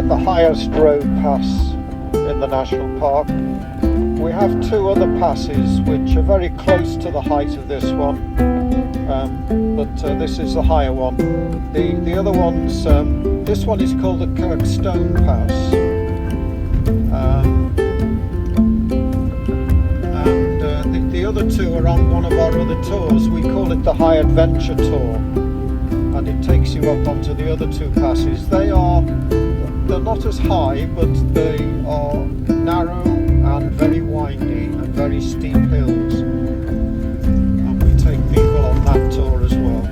the highest road pass in the national park. We have two other passes which are very close to the height of this one, but this is the higher one. The other ones, this one is called the Kirkstone Pass, and the other two are on one of our other tours. We call it the High Adventure Tour, and it takes you up onto the other two passes. They're not as high, but they are narrow and very windy and very steep hills, and we take people on that tour as well.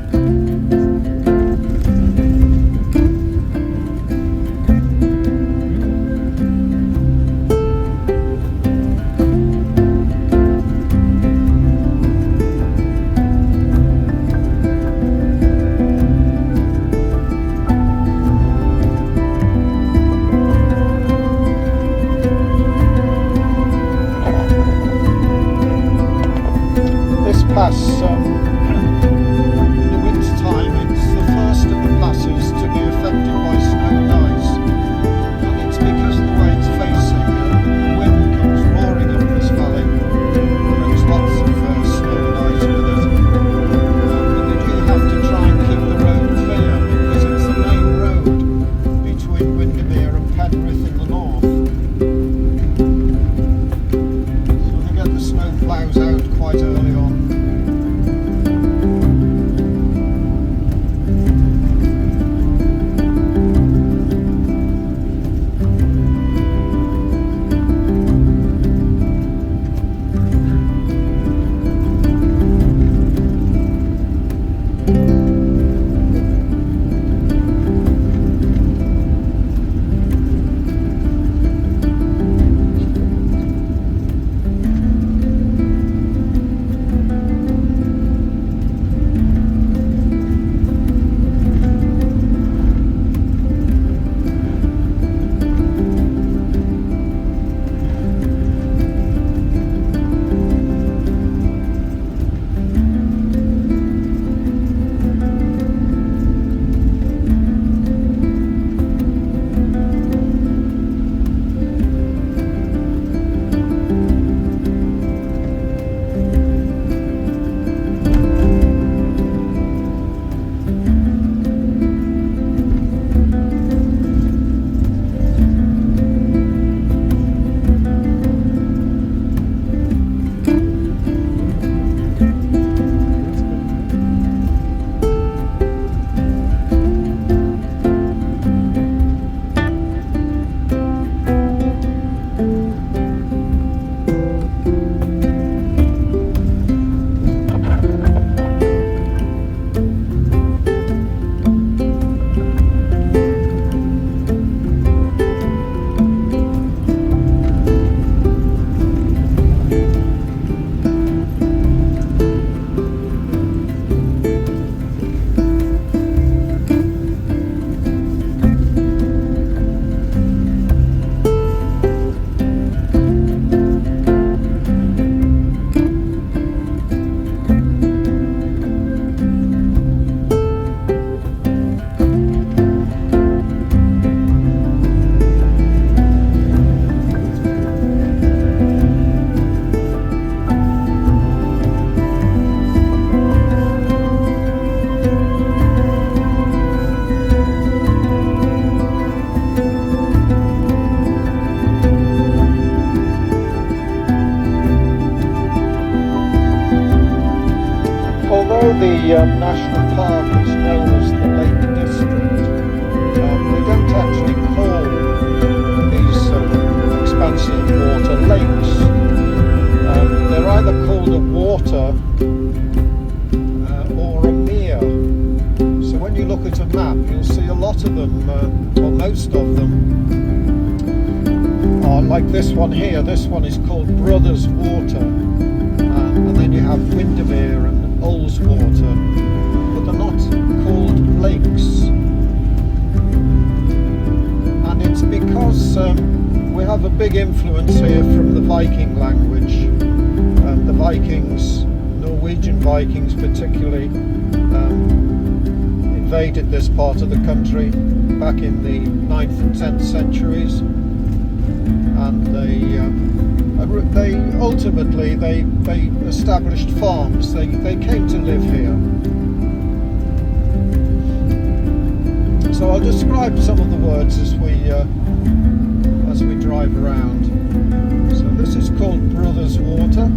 Pass, in the winter time, it's the first of the passes to be affected by snow and ice, and it's because of the way it's facing. The wind comes roaring up this valley, brings lots of snow and ice with it, and they do have to try and keep the road clear because it's the main road between Windermere and Penrith in the north, so they get the snow ploughs out quite early on. The national park is known as the Lake District. We don't actually call these expanses of water lakes. They're either called a water or a mere. So when you look at a map, you'll see a lot of them, or most of them, are like this one here. This one is called Brothers Water, and then you have Windermere and Water, but they're not called lakes, and it's because we have a big influence here from the Viking language. The Vikings, Norwegian Vikings particularly, invaded this part of the country back in the 9th and 10th centuries, and they ultimately established farms. They came to live here. So I'll describe some of the words as we drive around. So this is called Brothers Water.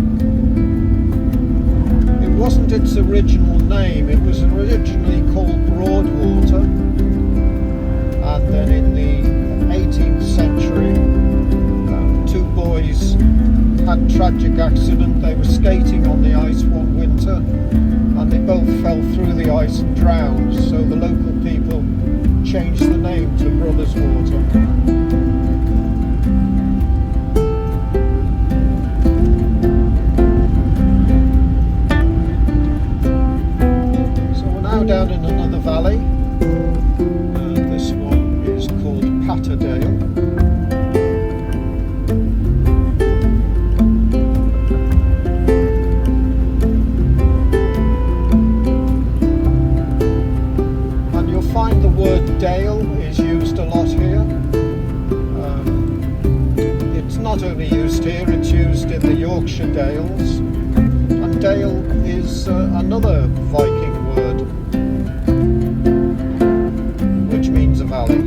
It wasn't its original name. It was originally called Broadwater, and then in the 18th century, two boys had a tragic accident. They were skating on the ice one winter, and they both fell through the ice and drowned. So the local people changed the name to Brothers Water. Down in another valley. This one is called Patterdale. And you'll find the word dale is used a lot here. It's not only used here, it's used in the Yorkshire Dales. And dale is another Viking word, which means a valley.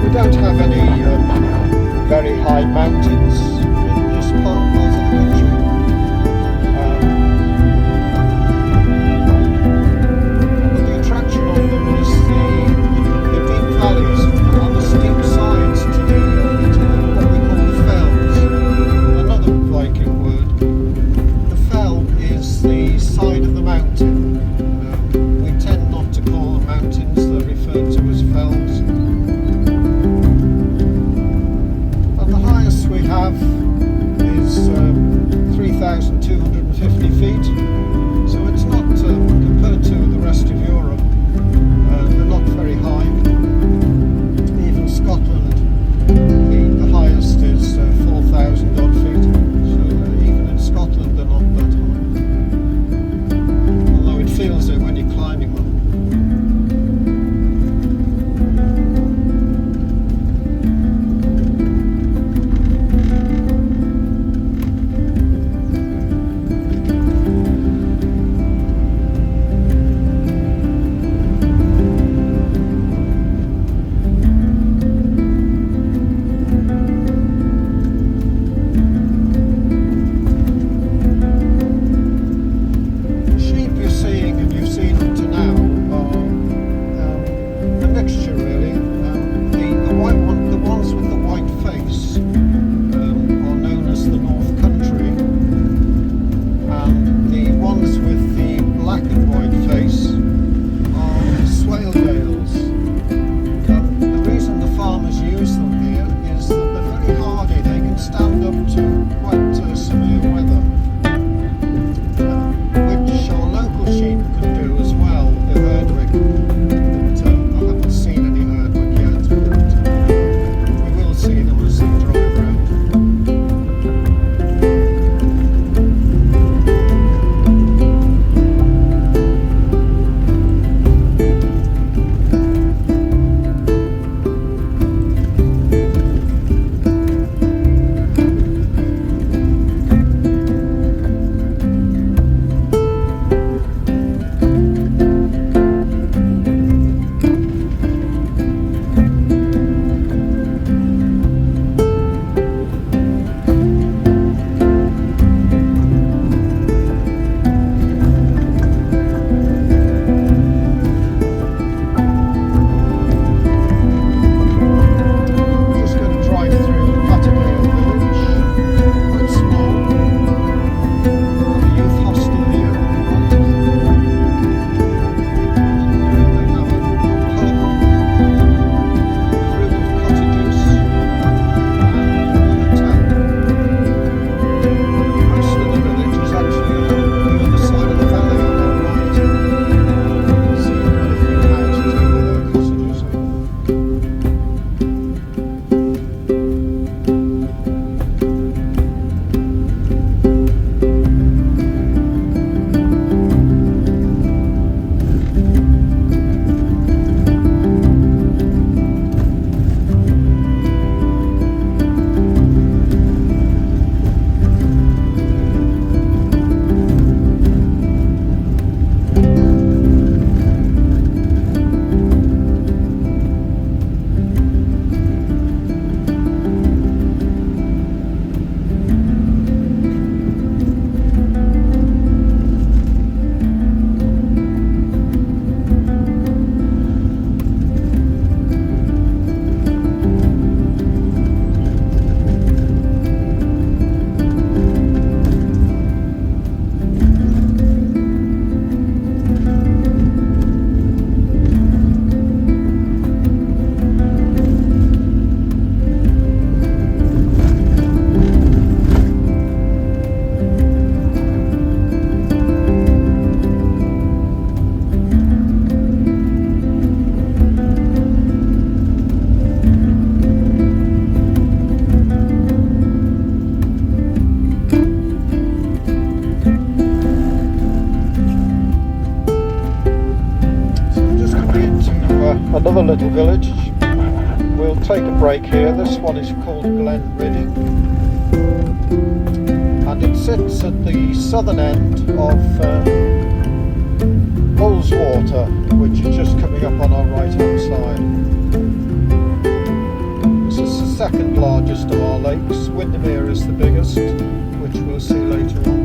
We don't have any very high mountains in this part of the country. But the attraction of them is the deep valleys and the steep sides to what we call the fells. Another Viking word. The fell is the side of the mountain. We tend not to call them mountains, they're referred to as fells. We have is 3,250 feet, so it's not compared to the rest of Europe, they're not very high. Even Scotland, the highest is 4,000 odd feet, so even in Scotland they're not that high, although it Another little village. We'll take a break here. This one is called Glen Ridding, and it sits at the southern end of Wast Water, which is just coming up on our right hand side. This is the second largest of our lakes. Windermere is the biggest, which we'll see later on.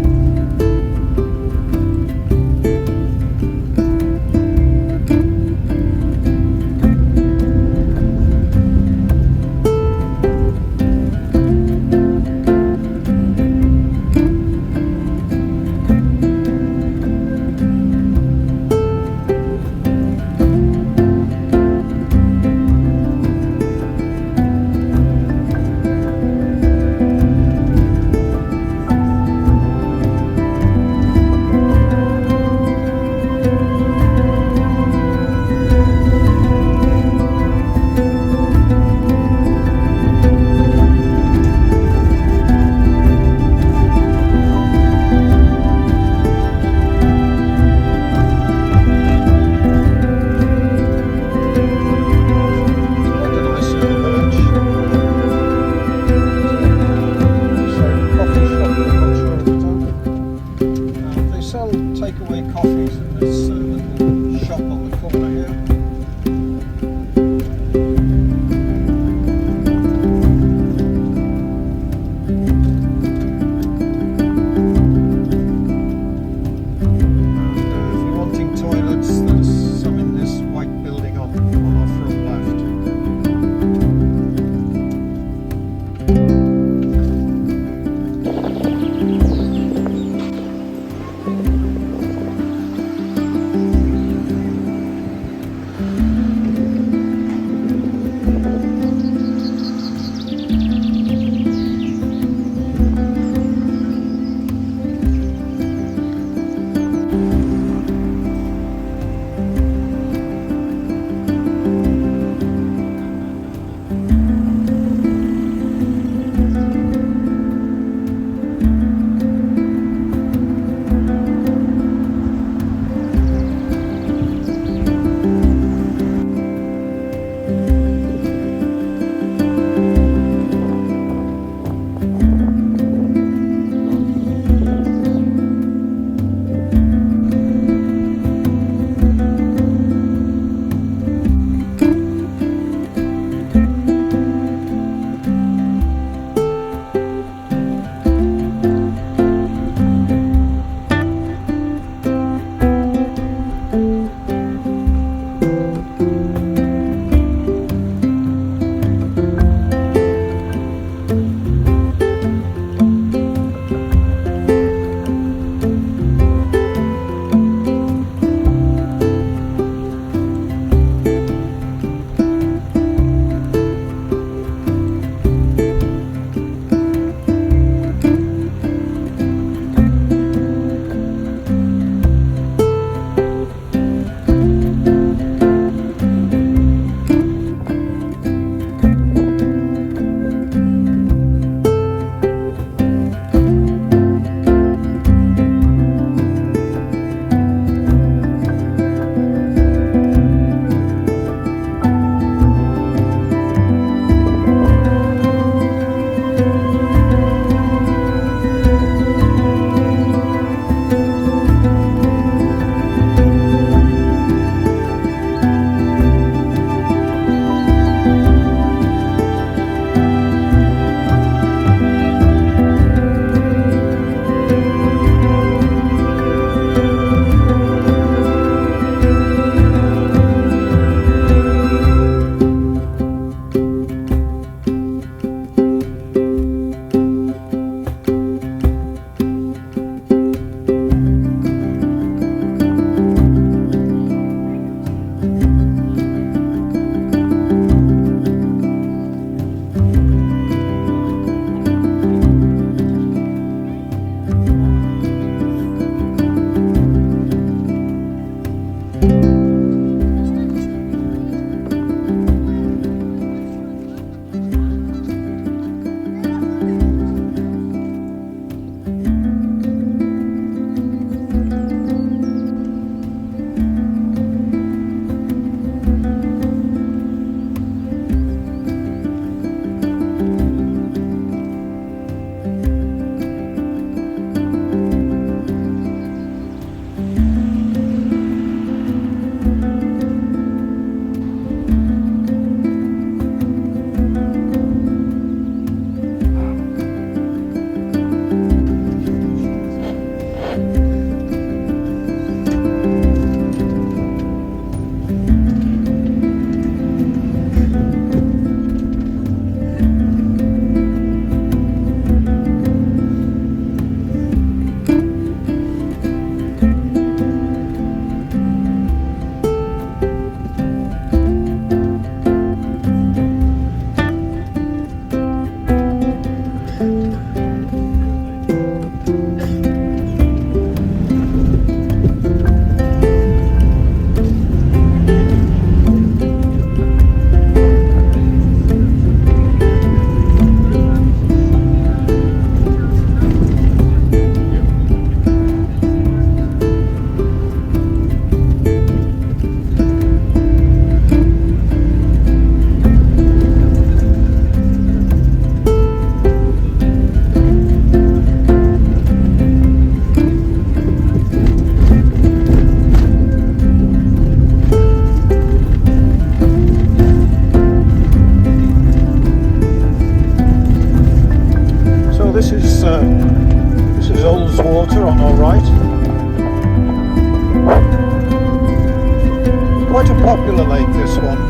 popular lake, this one.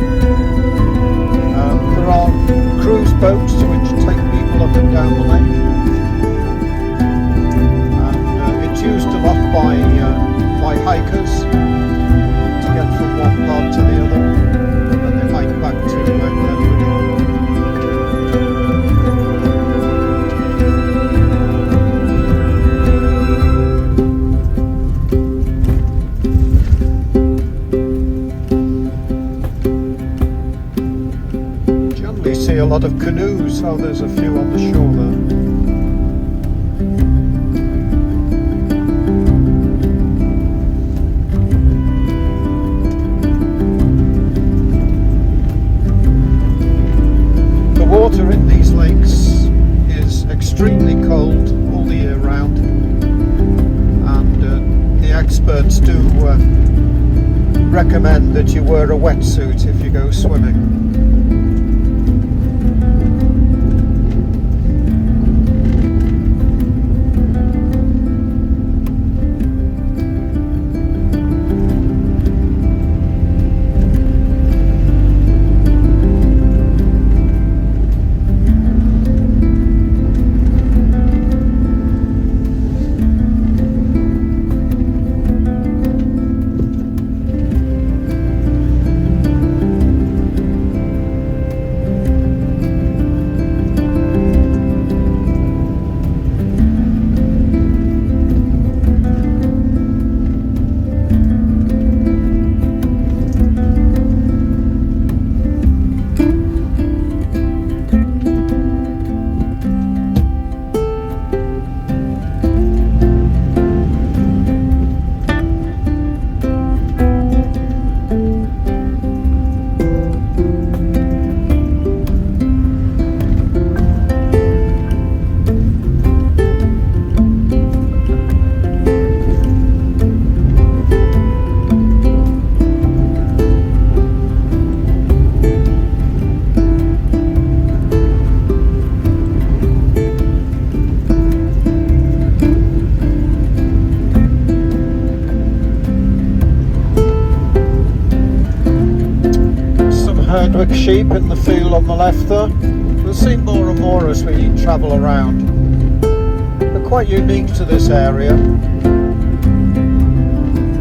There are cruise boats which take people up and down the lake, and it's used a lot by hikers to get from one part to the other, and then they hike back to Lakeland. See a lot of canoes. Oh, there's a few on the shore there. The water in these lakes is extremely cold all the year round, and the experts do recommend that you wear a wetsuit if you go swimming. Sheep in the field on the left there. We'll see more and more as we travel around. They're quite unique to this area.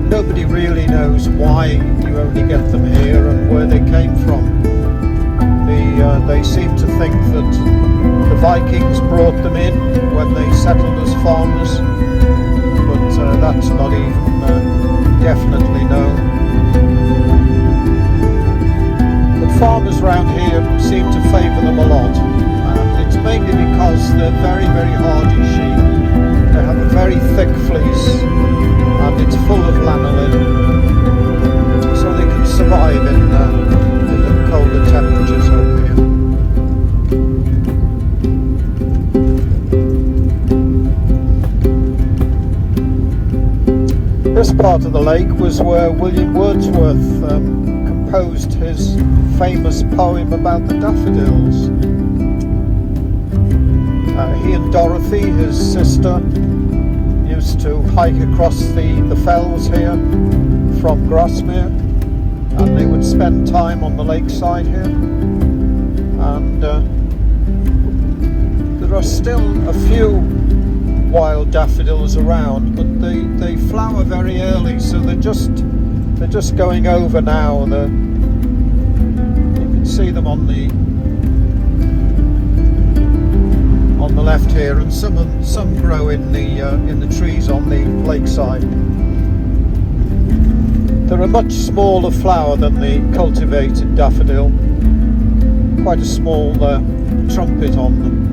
Nobody really knows why you only get them here and where they came from. They seem to think that the Vikings brought them in when they settled as farmers, but that's not even definitely known. Farmers around here seem to favour them a lot, and it's mainly because they're very, very hardy sheep. They have a very thick fleece and it's full of lanolin, so they can survive in the colder temperatures over here. This part of the lake was where William Wordsworth composed his famous poem about the daffodils. He and Dorothy, his sister, used to hike across the fells here from Grosmere, and they would spend time on the lakeside here. And there are still a few wild daffodils around, but they flower very early, so they're just going over now. You can see them on the left here, and some grow in the trees on the lakeside. They're a much smaller flower than the cultivated daffodil. Quite a small trumpet on them.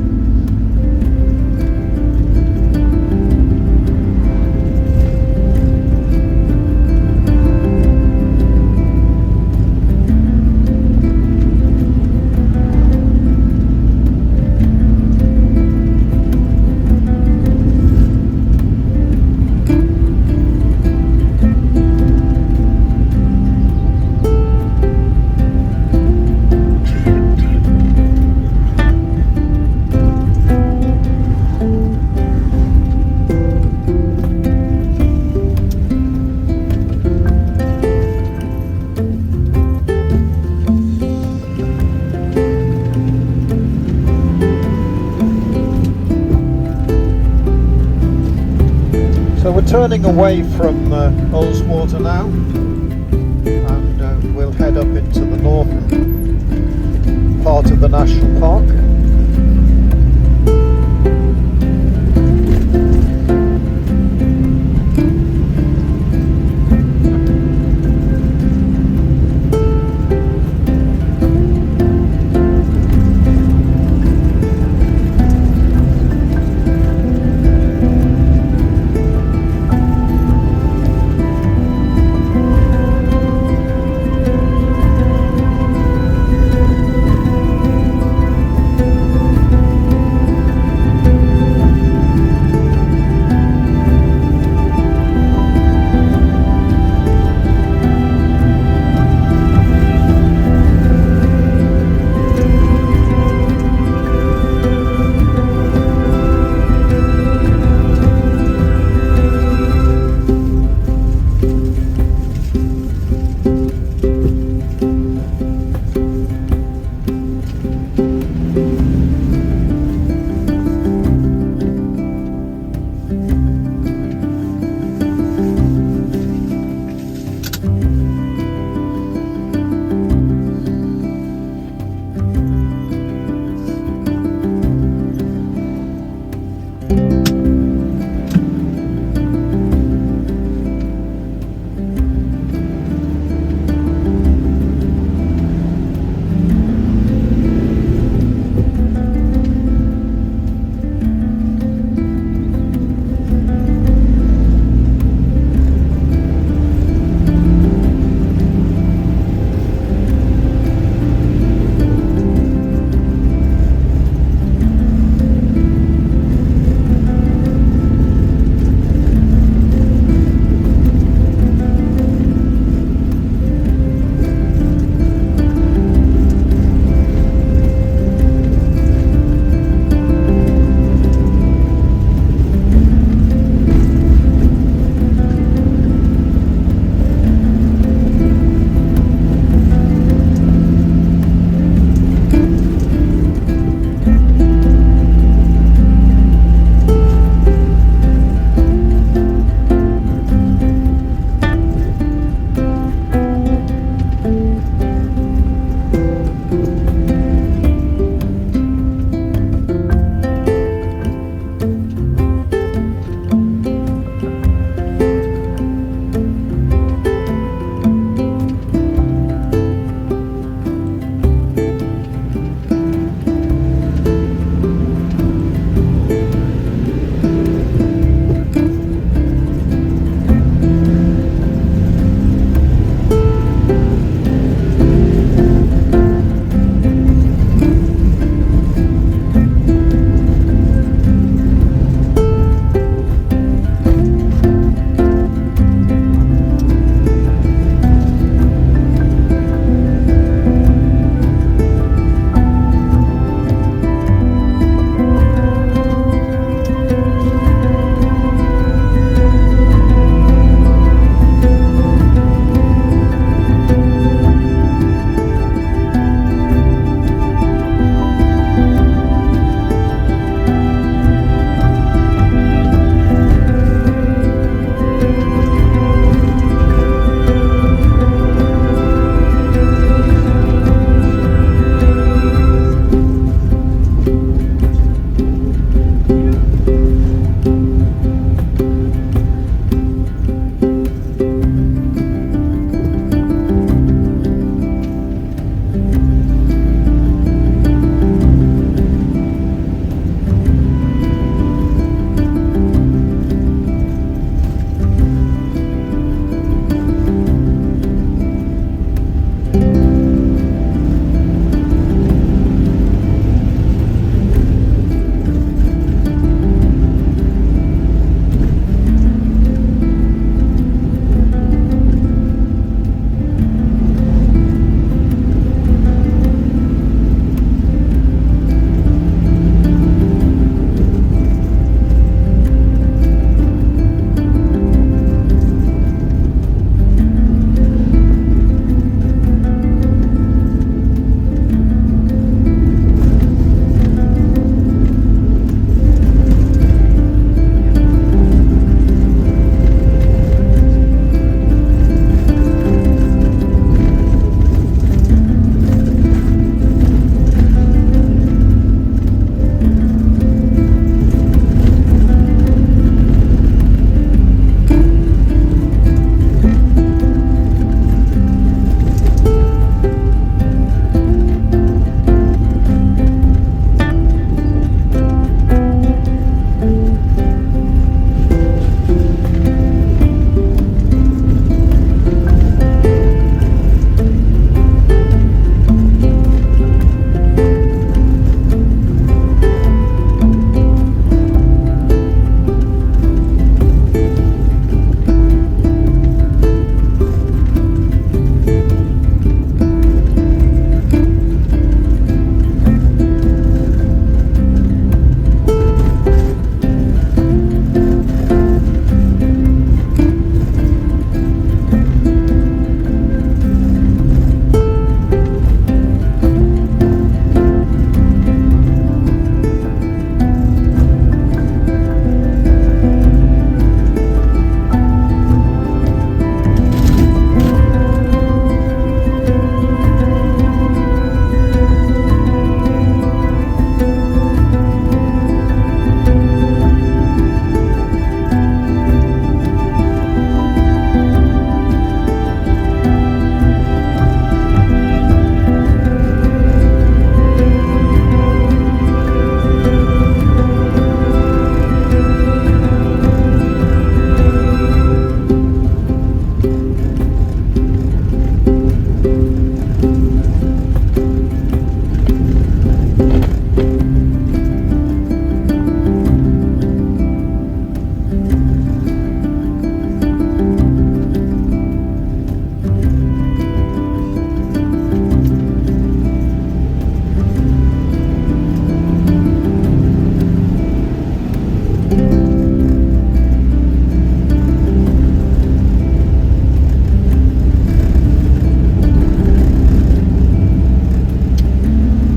turning away from Wast Water now, and we'll head up into the northern part of the national park.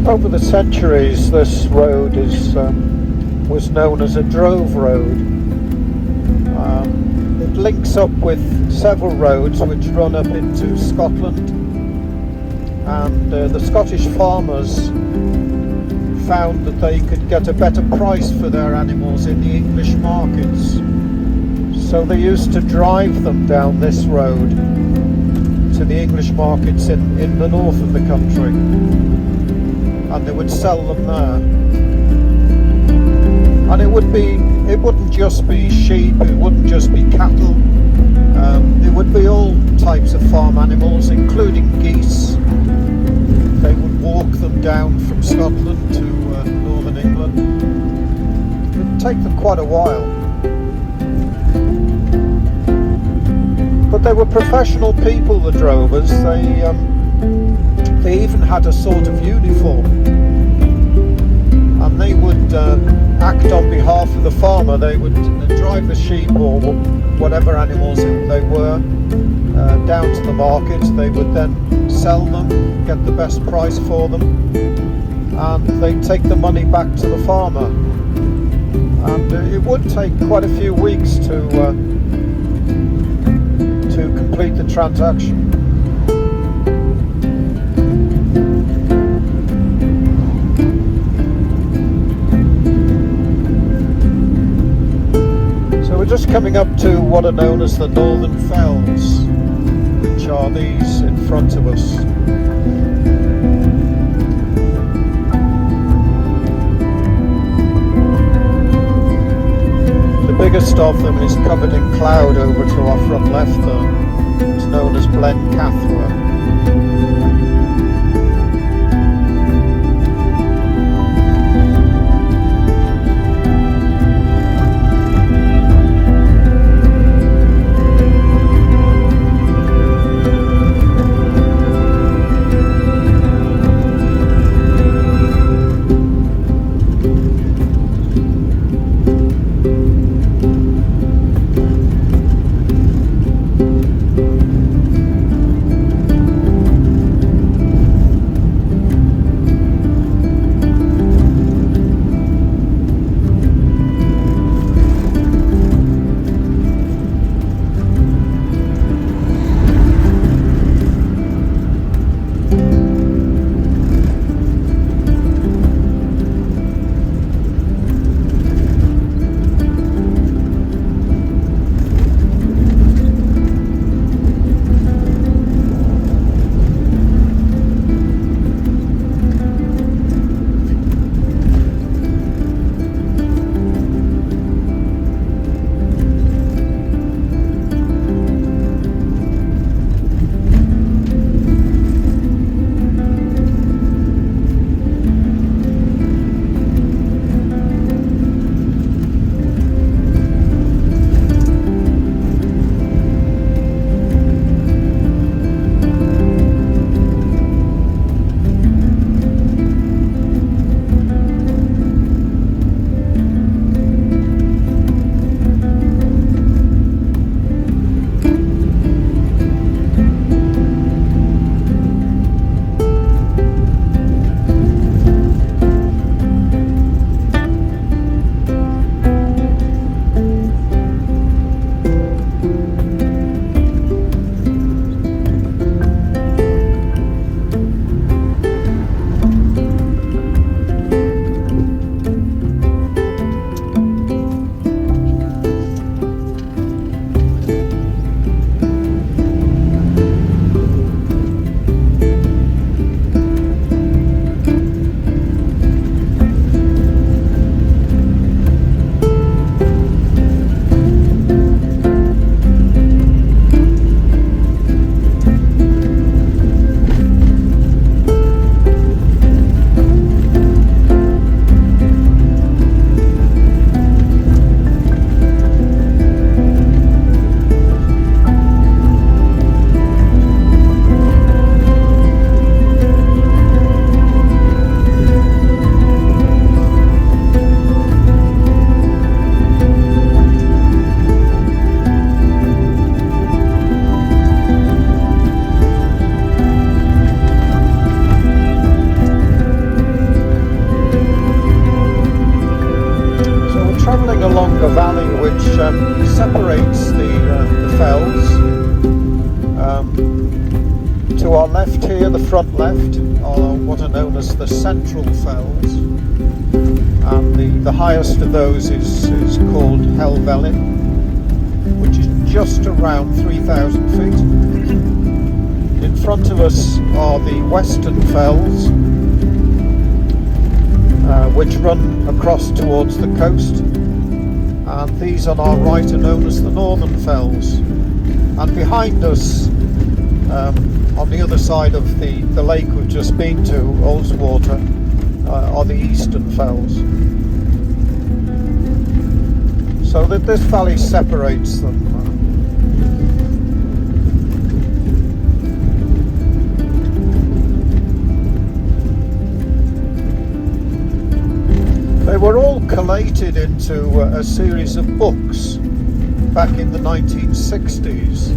Over the centuries, this road was known as a drove road. It links up with several roads which run up into Scotland, and the Scottish farmers found that they could get a better price for their animals in the English markets. So they used to drive them down this road to the English markets in the north of the country, and they would sell them there. And it wouldn't just be sheep, it wouldn't just be cattle, it would be all types of farm animals, including geese. They would walk them down from Scotland to northern England. It would take them quite a while. But they were professional people, the drovers. They even had a sort of uniform, and they would act on behalf of the farmer. They would drive the sheep or whatever animals they were down to the markets. They would then sell them, get the best price for them, and they'd take the money back to the farmer. And it would take quite a few weeks to complete the transaction. We're just coming up to what are known as the Northern Fells, which are these in front of us. The biggest of them is covered in cloud over to our front left there. It's known as Blen Cathra. separates the fells. To our left here, the front left, are what are known as the central fells, and the highest of those is called Helvellyn, which is just around 3,000 feet. In front of us are the western fells, which run across towards the coast, and these on our right are known as the northern fells. And behind us, on the other side of the lake we've just been to, Wast Water, are the eastern fells. So that this valley separates them. They were all collated into a series of books back in the 1960s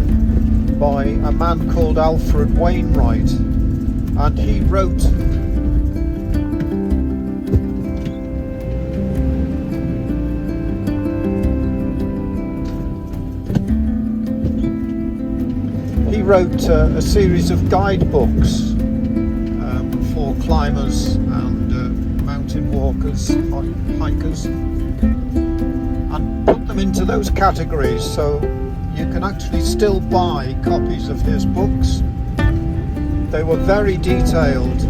by a man called Alfred Wainwright, and he wrote a series of guidebooks for climbers and mountain walkers, hikers, and put them into those categories. So you can actually still buy copies of his books. They were very detailed.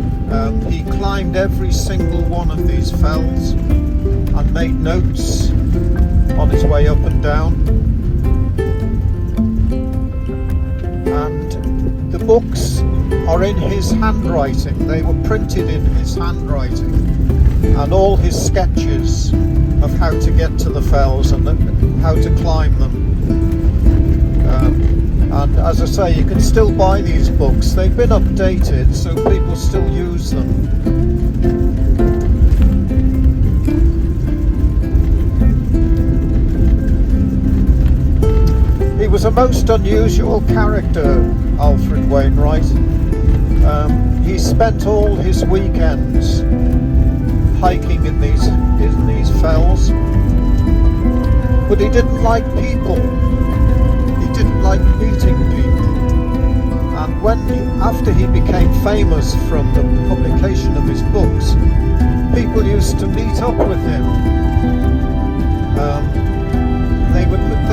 He climbed every single one of these fells and made notes on his way up and down. And the books are in his handwriting. They were printed in his handwriting, and all his sketches of how to get to the fells and how to climb them. And as I say, you can still buy these books. They've been updated, so people still use them. He was a most unusual character, Alfred Wainwright. He spent all his weekends hiking in these fells, but he didn't like people. He didn't like meeting people. And after he became famous from the publication of his books, people used to meet up with him. They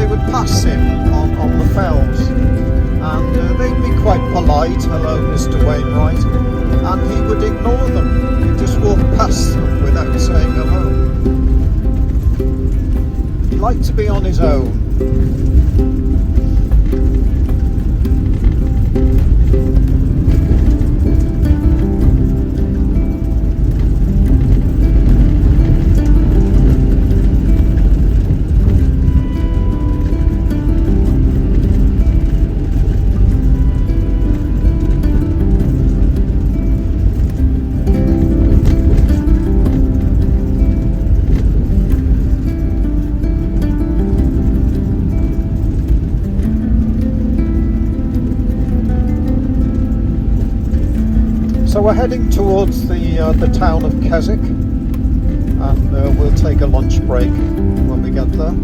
would pass him on the fells, and they'd be quite polite, "Hello, Mr. Wainwright," and he would ignore them. He'd just walk past them without saying hello. He liked to be on his own. So we're heading towards the town of Keswick, and we'll take a lunch break when we get there.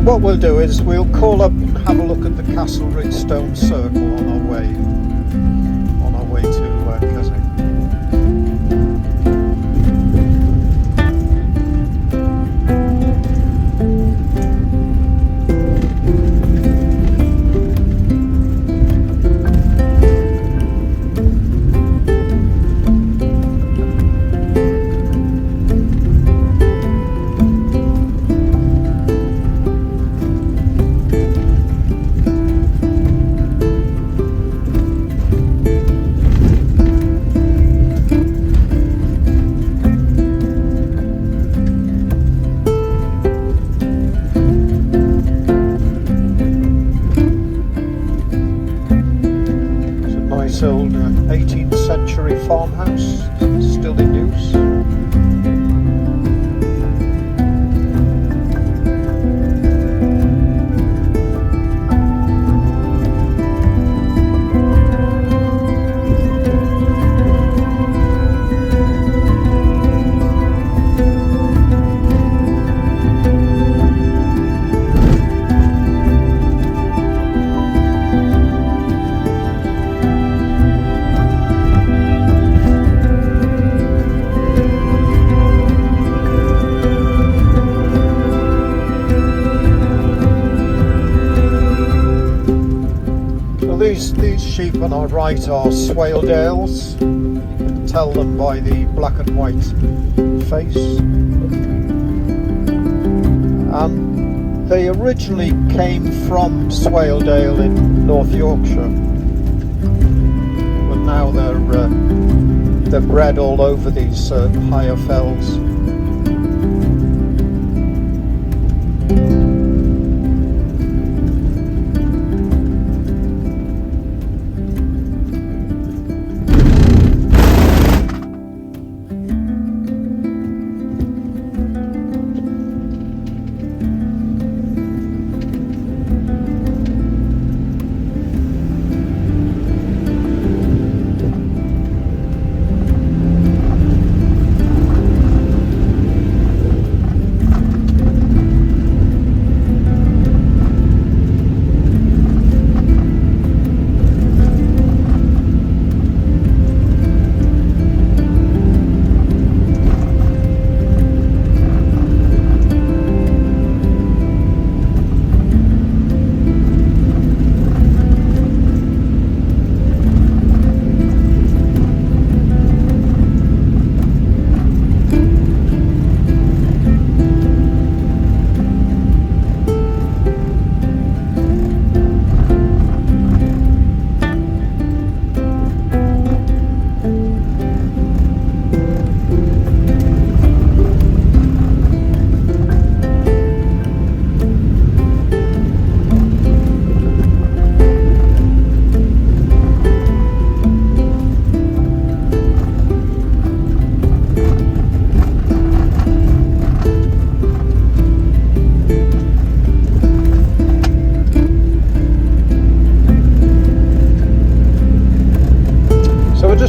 What we'll do is we'll call up and have a look at the Castle Ridge Stone Circle on our way to Keswick. nice old 18th century farmhouse, still in use. These sheep on our right are Swaledales. You can tell them by the black and white face. They originally came from Swaledale in North Yorkshire, but now they're bred all over these higher fells.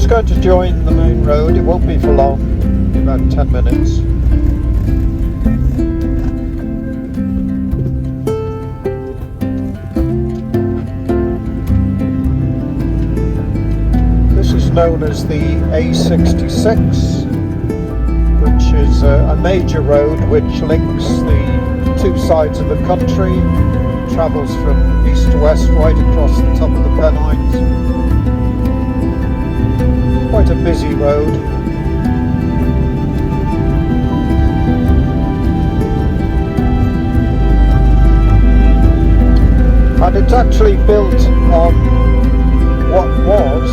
Going to join the main road. It won't be for long, about 10 minutes. This is known as the A66, which is a major road which links the two sides of the country, travels from east to west right across the top of the Pennines. Quite a busy road. And it's actually built on what was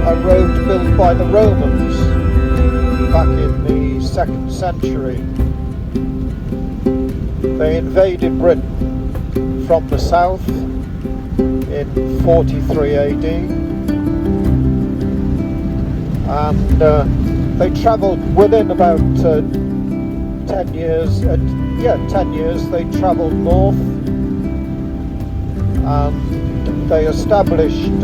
a road built by the Romans back in the 2nd century. They invaded Britain from the south in 43 AD. And they travelled within about 10 years. 10 years. They travelled north, and they established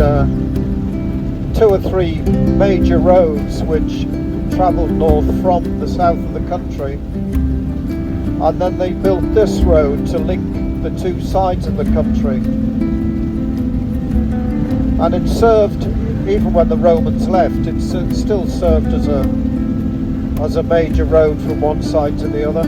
2 or 3 major roads which travelled north from the south of the country. And then they built this road to link the two sides of the country. And it served. Even when the Romans left, it still served as a major road from one side to the other.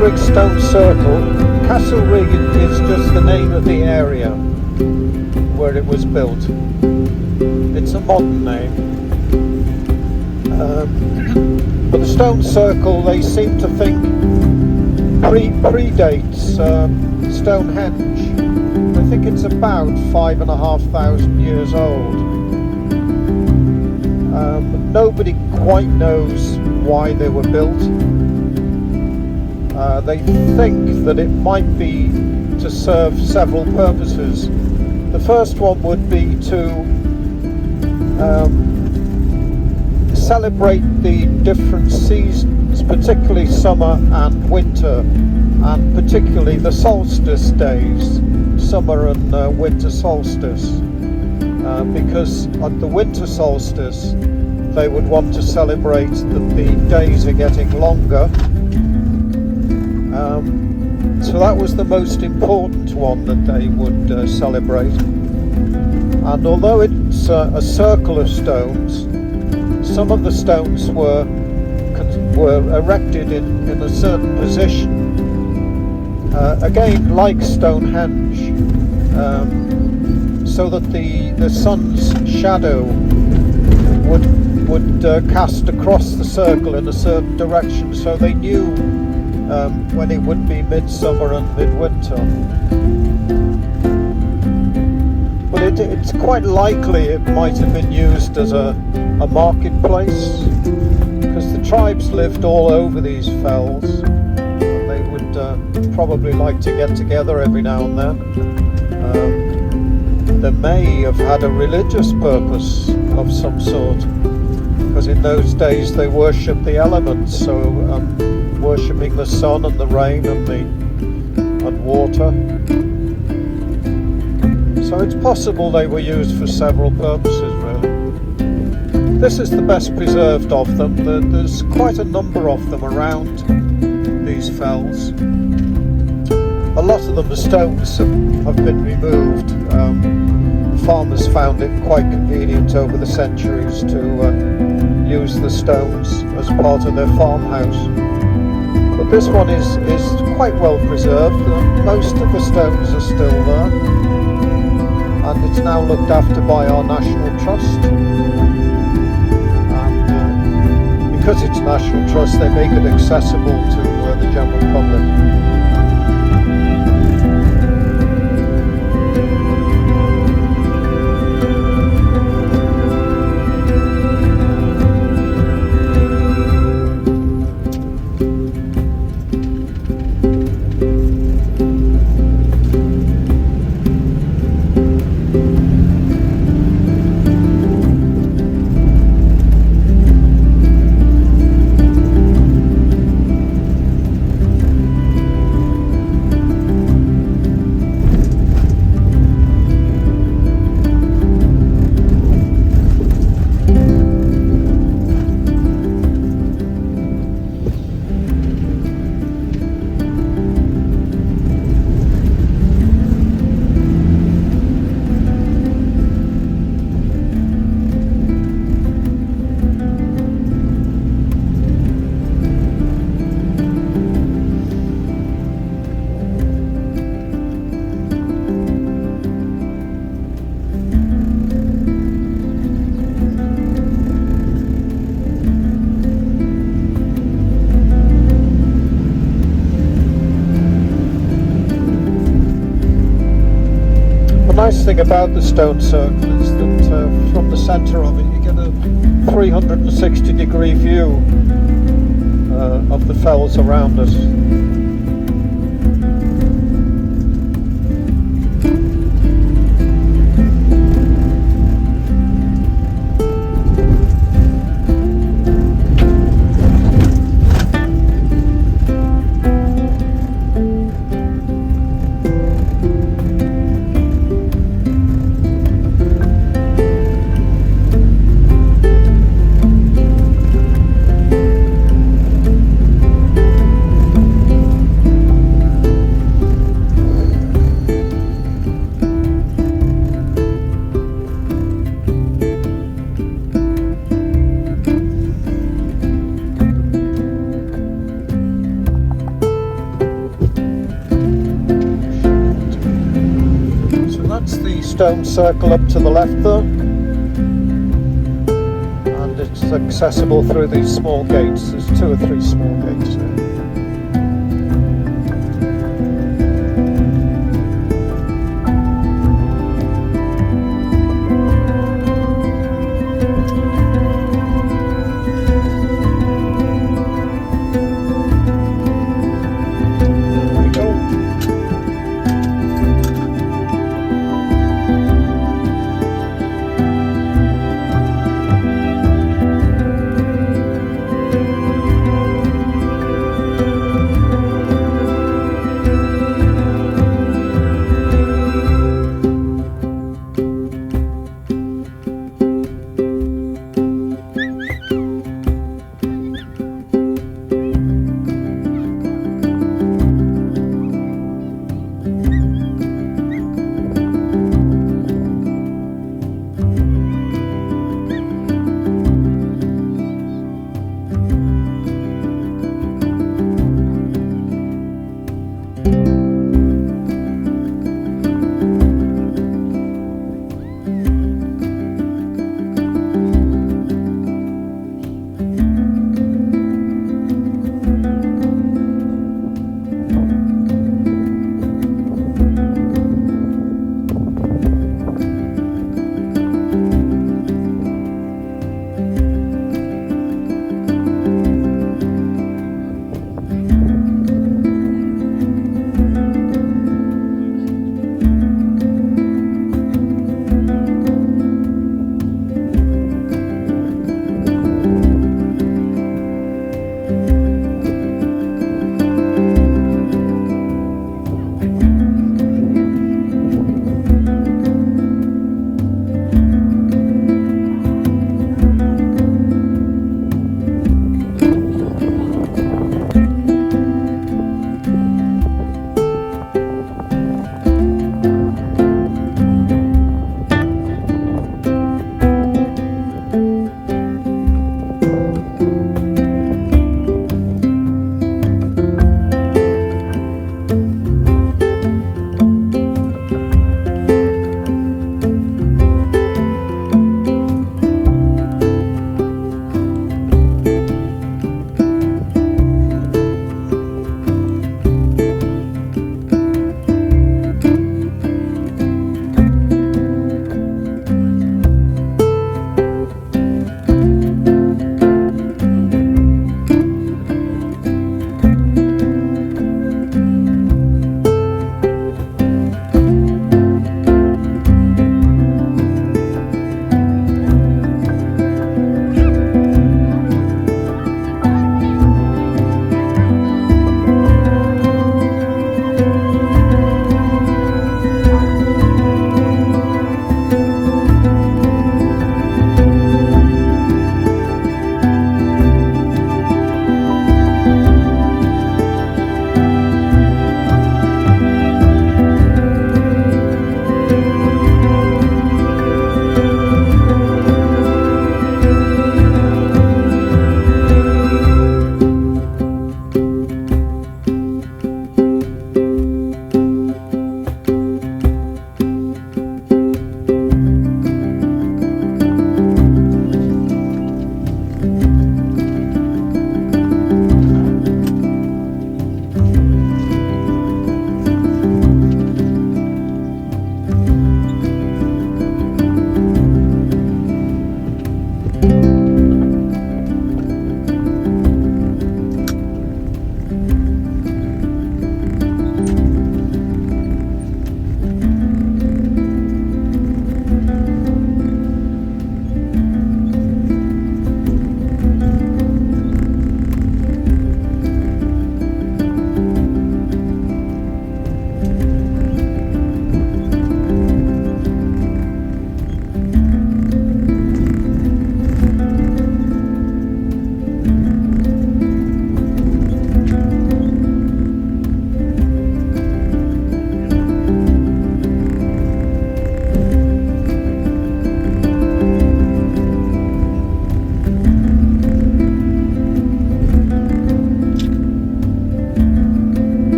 Rig Stone Circle. Castle Rig is just the name of the area where it was built. It's a modern name. But the Stone Circle, they seem to think, predates Stonehenge. I think it's about 5,500 years old. Nobody quite knows why they were built. They think that it might be to serve several purposes. The first one would be to celebrate the different seasons, particularly summer and winter, and particularly the solstice days, summer and winter solstice, because at the winter solstice they would want to celebrate that the days are getting longer. So that was the most important one that they would celebrate. And although it's a circle of stones, some of the stones were erected in a certain position, again like Stonehenge, so that the sun's shadow would cast across the circle in a certain direction, so they knew when it would be midsummer and midwinter. But it's quite likely it might have been used as a marketplace, because the tribes lived all over these fells, and they would probably like to get together every now and then. They may have had a religious purpose of some sort, because in those days they worshipped the elements, so worshipping the sun and the rain and water. So it's possible they were used for several purposes, really. This is the best preserved of them. There's quite a number of them around these fells. A lot of them, the stones have been removed. Farmers found it quite convenient over the centuries to use the stones as part of their farmhouse. But this one is quite well preserved. Most of the stones are still there, and it's now looked after by our National Trust. And because it's National Trust, they make it accessible to the general public. The nice thing about the stone circle is that from the centre of it you get a 360-degree view of the fells around us. That's the stone circle up to the left there, and it's accessible through these small gates. There's 2 or 3 small gates here.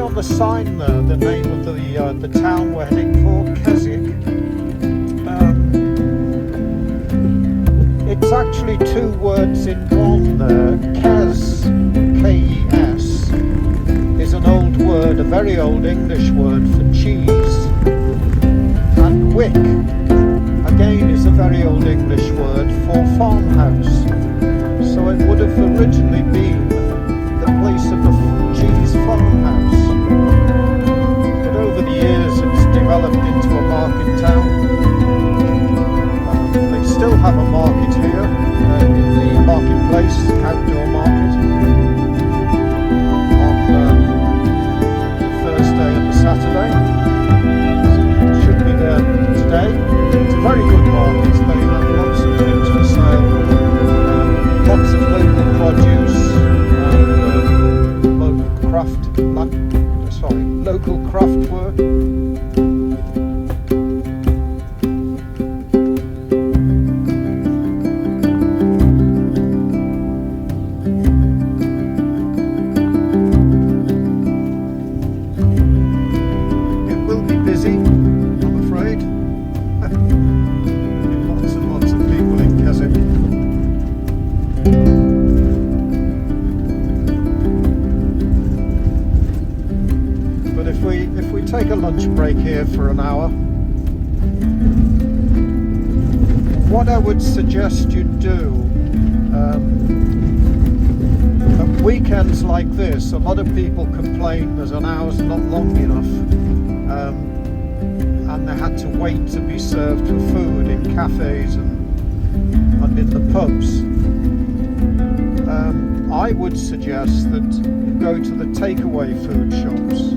on the sign there the name of the town we're heading for, Keswick. It's actually two words in one there. Kes, K-E-S, is an old word, a very old English word for cheese. And wick, again, is a very old English word for farmhouse. So it would have originally been the place of the cheese farmhouse. But over the years it's developed into a market town. They still have a market here in the marketplace, outdoor market, on the Thursday and the Saturday. So it should be there today. It's a very good market. They have lots of things for sale, lots of local produce and local craft work. Take a lunch break here for an hour. What I would suggest you do at weekends like this, a lot of people complain that an hour's not long enough, and they had to wait to be served for food in cafes and in the pubs. I would suggest that you go to the takeaway food shops.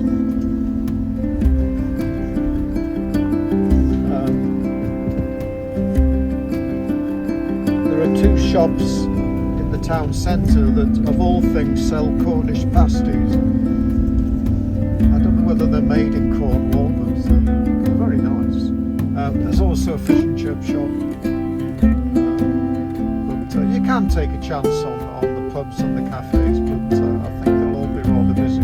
Two shops in the town centre that, of all things, sell Cornish pasties. I don't know whether they're made in Cornwall, but they're very nice. There's also a fish and chip shop. But you can take a chance on the pubs and the cafes, but I think they'll all be rather busy.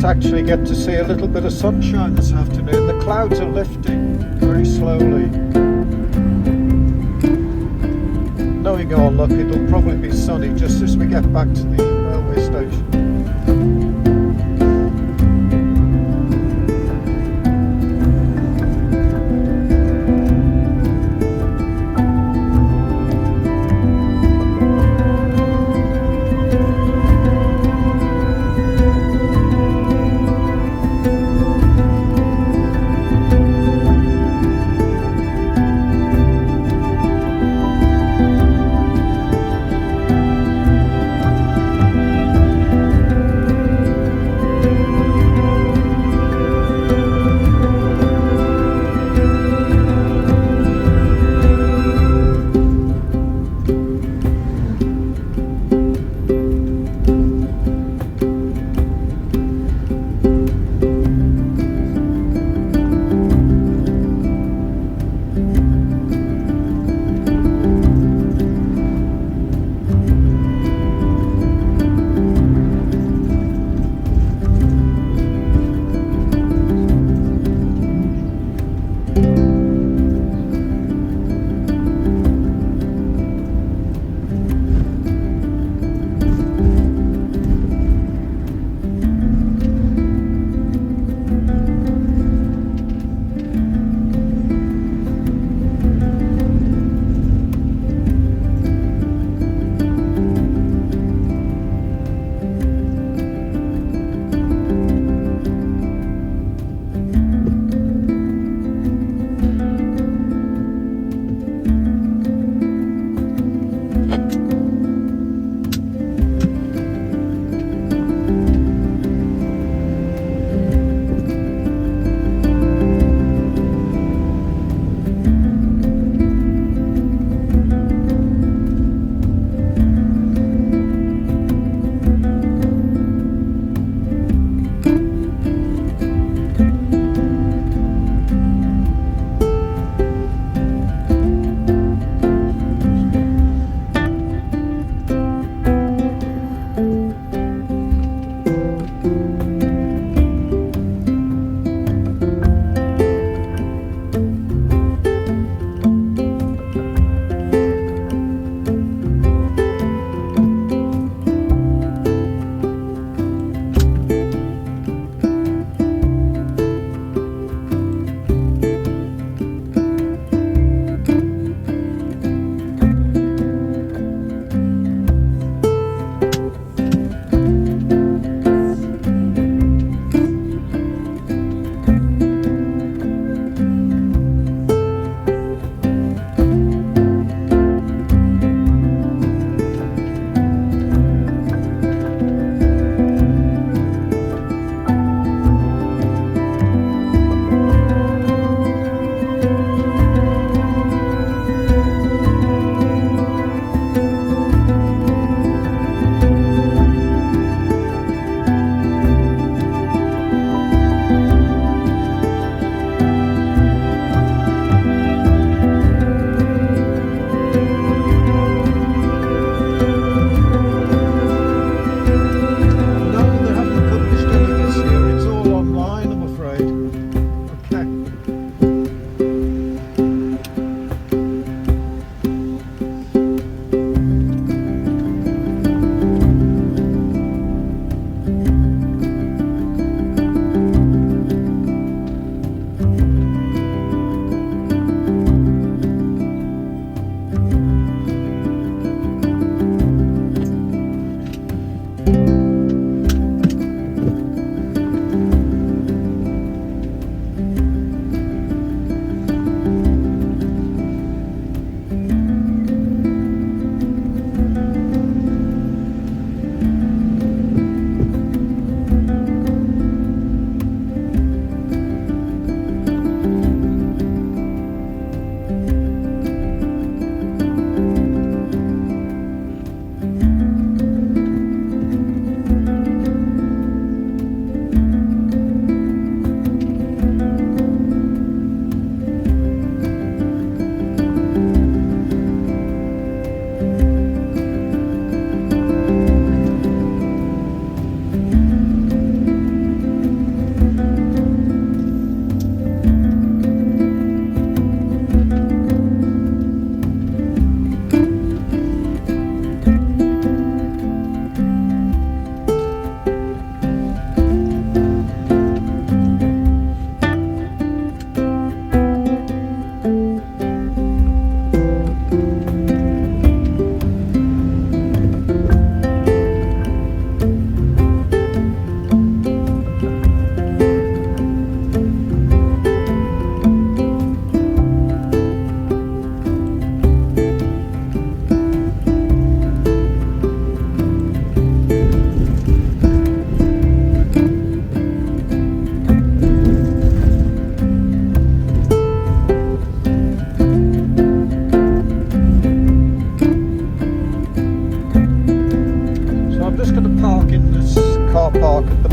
Actually get to see a little bit of sunshine this afternoon. The clouds are lifting very slowly. Knowing our luck, it'll probably be sunny just as we get back to the railway station.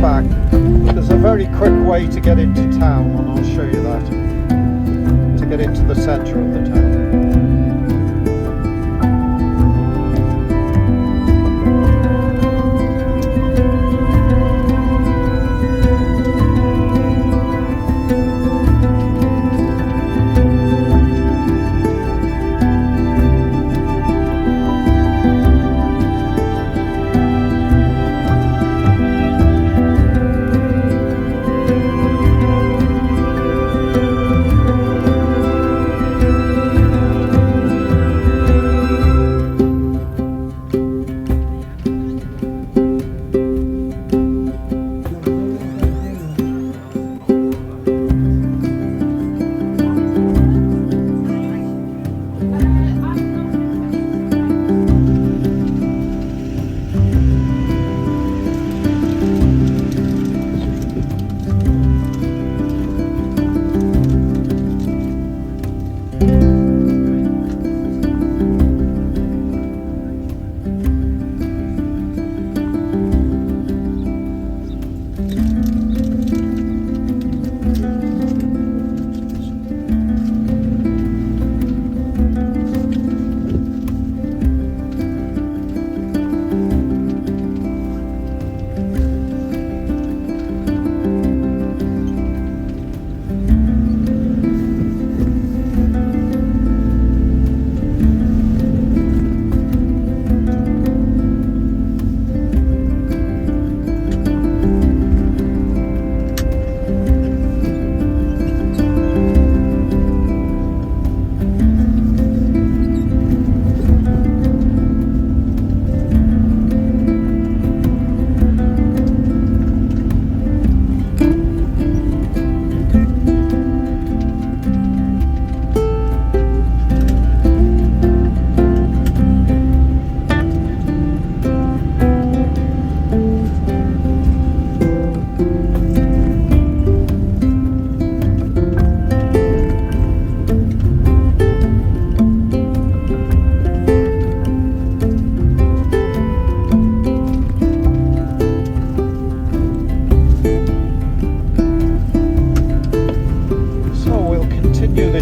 back. There's a very quick way to get into town, and I'll show you that, to get into the centre of the town.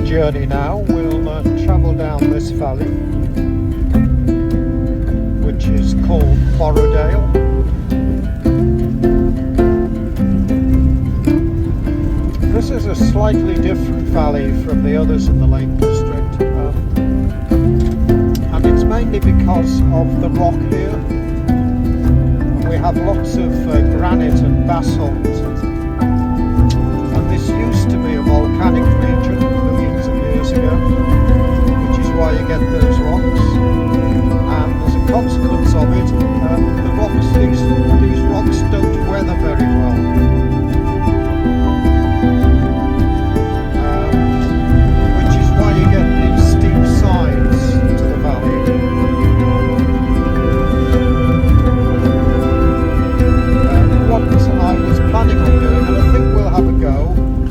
Journey now. We'll travel down this valley, which is called Borrowdale. This is a slightly different valley from the others in the Lake District, and it's mainly because of the rock here. We have lots of granite and basalt, and this used to be a volcanic region ago, which is why you get those rocks, and as a consequence of it, the rocks, these rocks don't weather very well, which is why you get these steep sides to the valley. What I was planning on doing, and I think we'll have a go,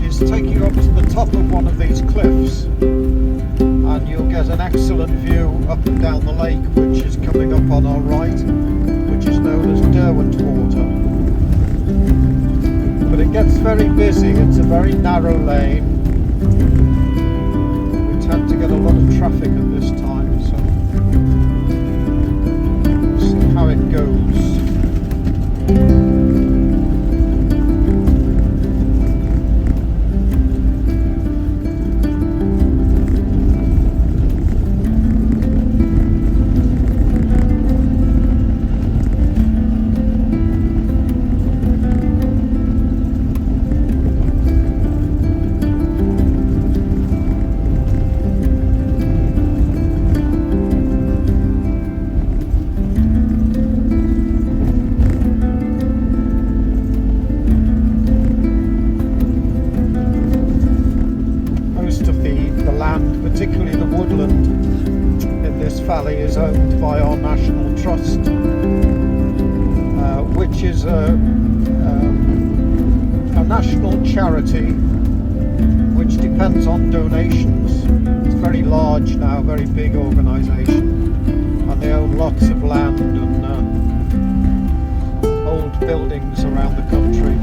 is take you up to the top of one of these cliffs, and you'll get an excellent view up and down the lake, which is coming up on our right, which is known as Derwent Water. But it gets very busy. It's a very narrow lane. We tend to get a lot of traffic at this time, so we'll see how it goes. Particularly the woodland in this valley is owned by our National Trust, which is a national charity which depends on donations. It's very large now, very big organisation, and they own lots of land and old buildings around the country.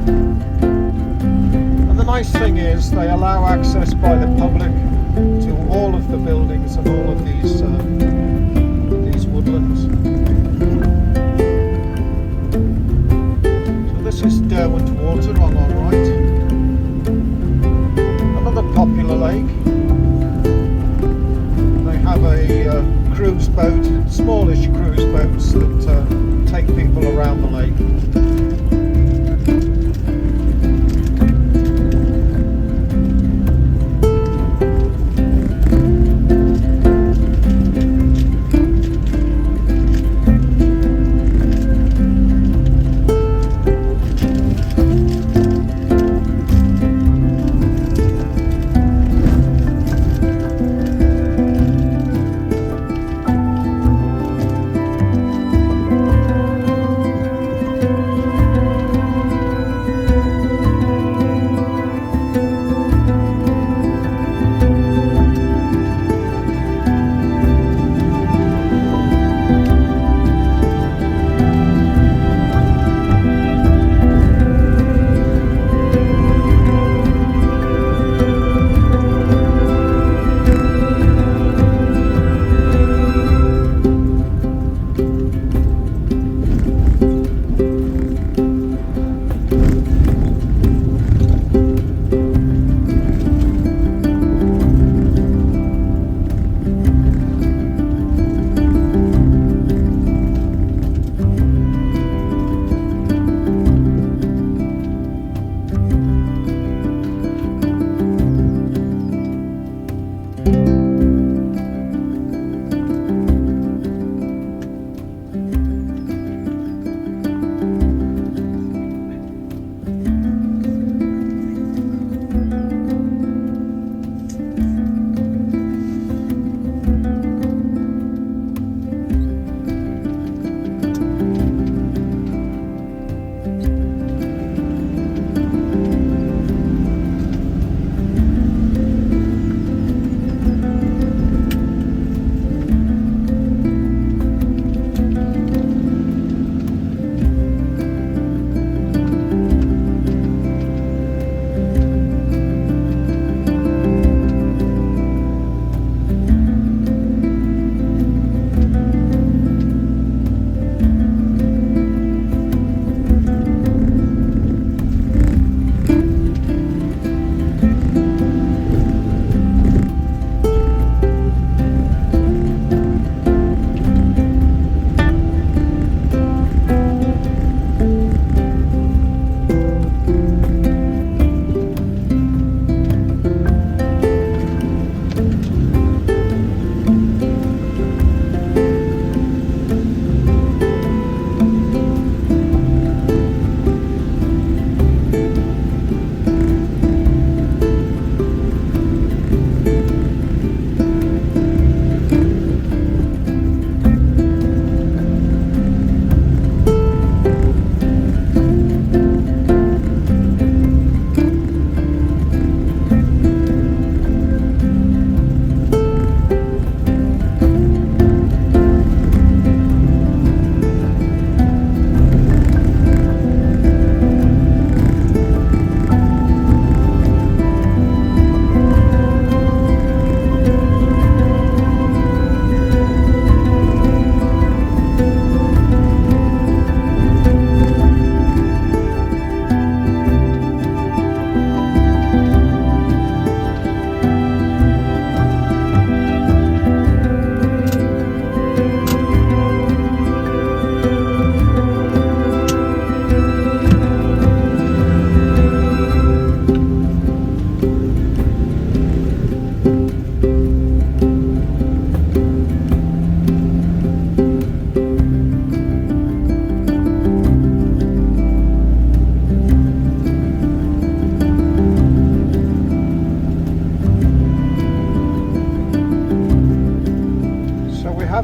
And the nice thing is they allow access by the public to all of the buildings and all of these woodlands. So this is Derwent Water on our right. Another popular lake. They have a cruise boat, smallish cruise boats that take people around the lake.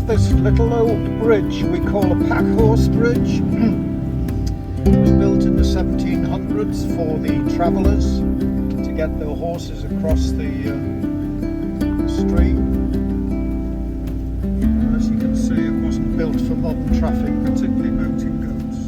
this little old bridge we call a pack horse bridge. It was built in the 1700s for the travellers to get their horses across the stream. And as you can see, it wasn't built for modern traffic, particularly mountain goats.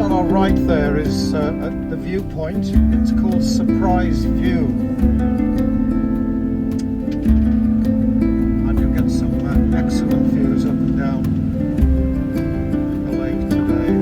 on our right there is at the viewpoint. It's called Surprise View. And you'll get some excellent views up and down the lake today.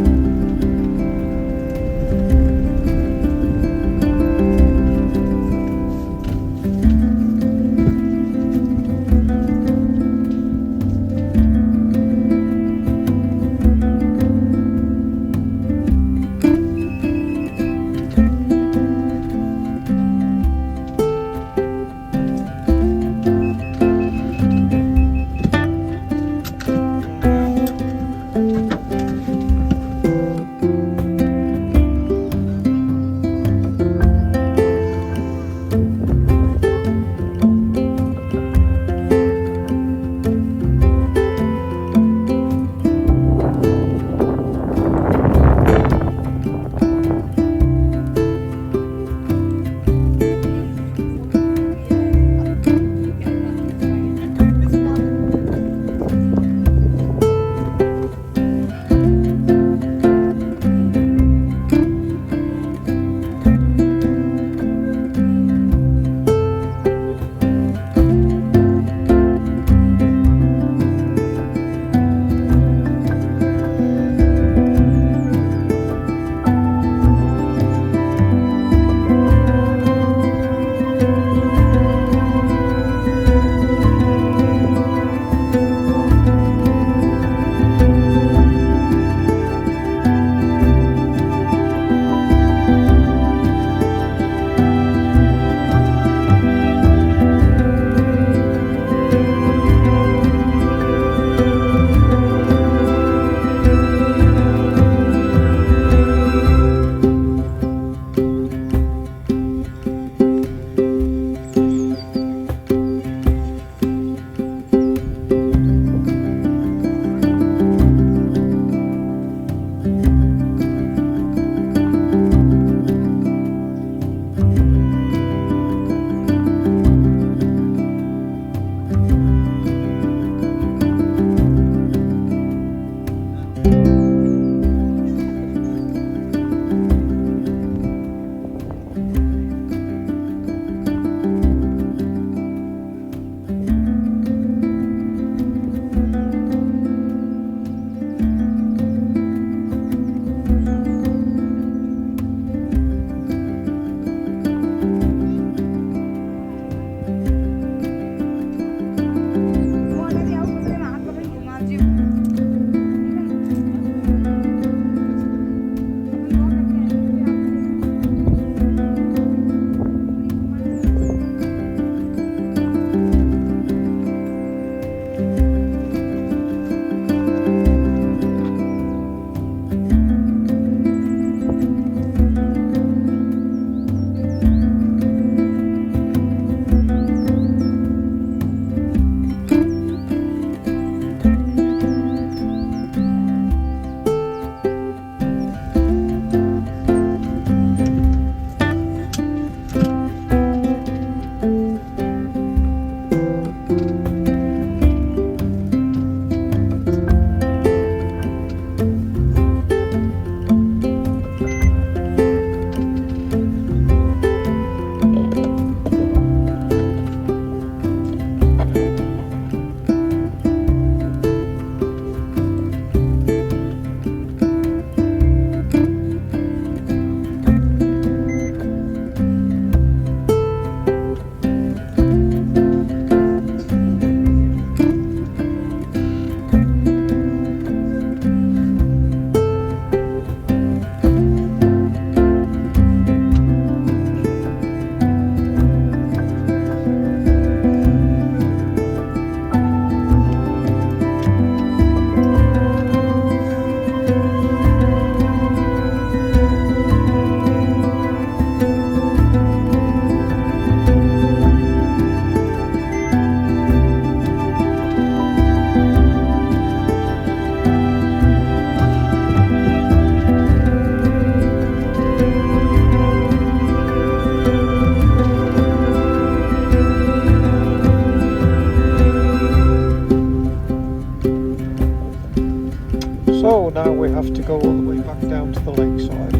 down to the lakeside.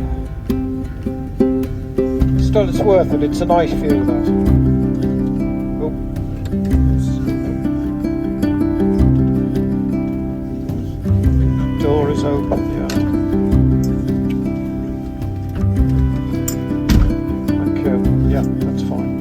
Still, it's worth it. It's a nice view, that. Oh. Door is open, yeah. Okay, yeah, that's fine.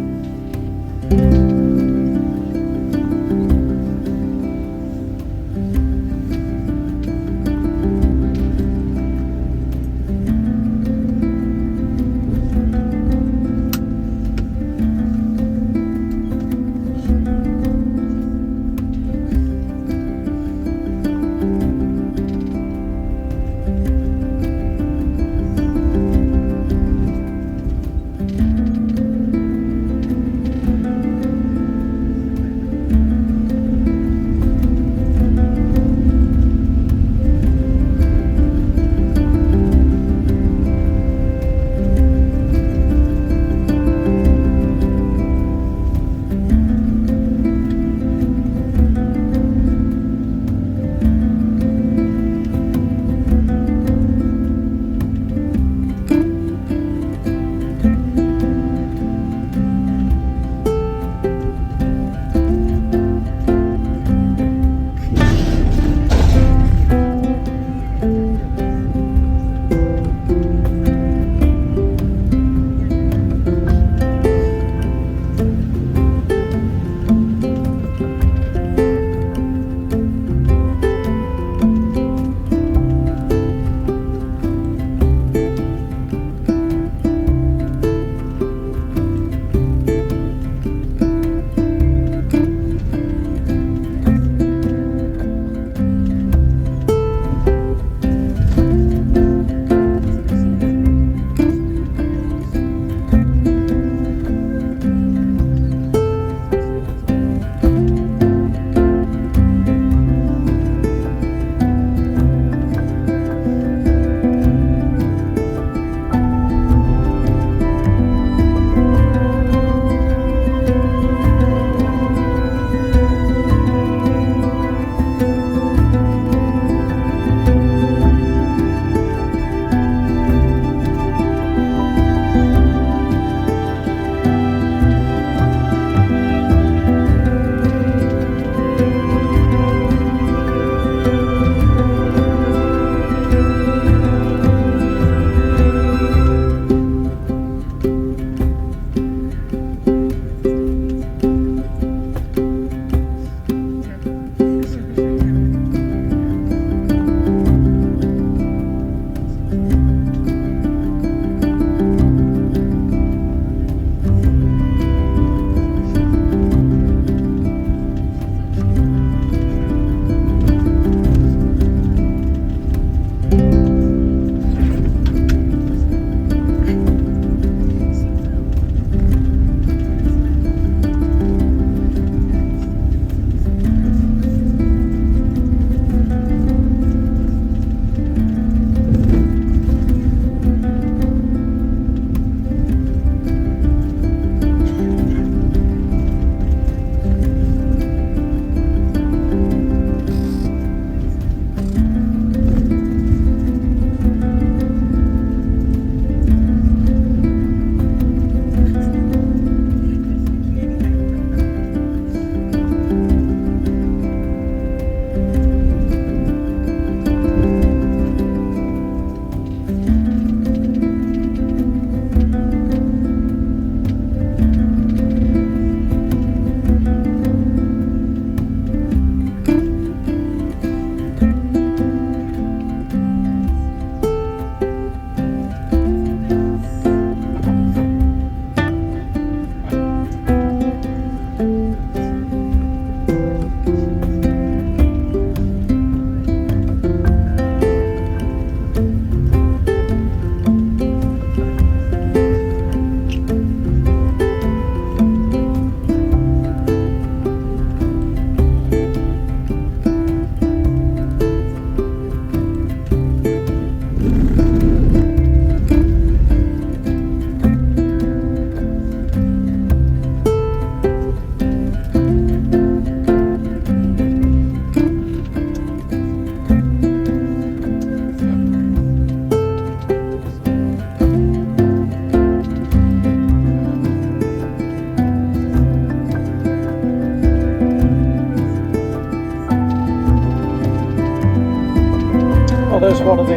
one of the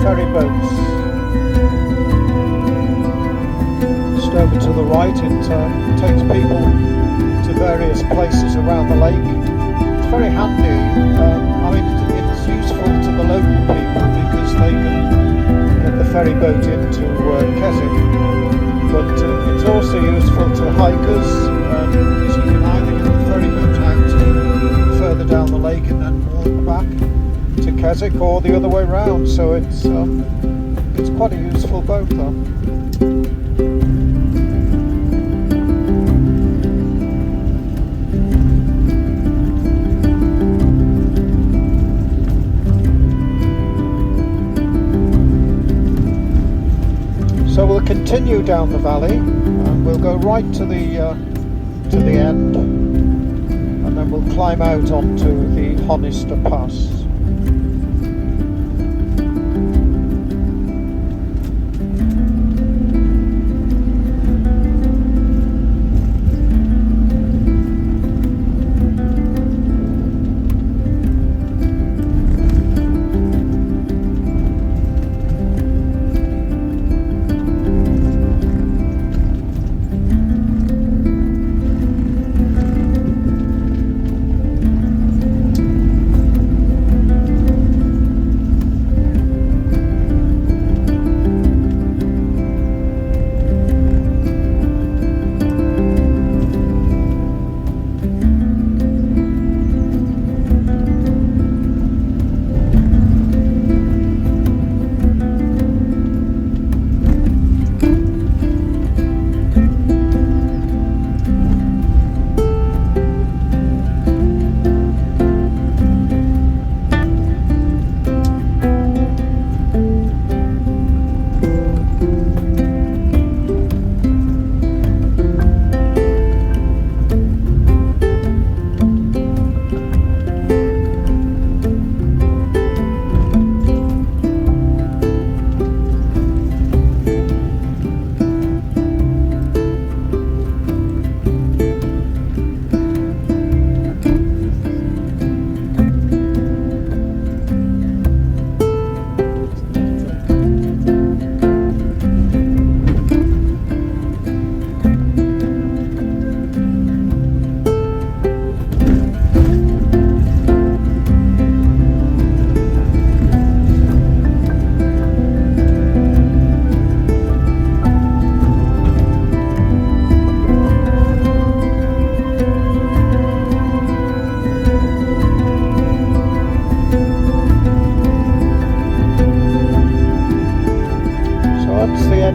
ferry boats. Just over to the right, it takes people to various places around the lake. It's very handy. I mean, it's useful to the local people because they can get the ferry boat into Keswick, but it's also useful to hikers because you can either get the ferry boat out further down the lake and then walk back to Keswick, or the other way round. So it's quite a useful boat, though. So we'll continue down the valley, and we'll go right to the end, and then we'll climb out onto the Honister Pass.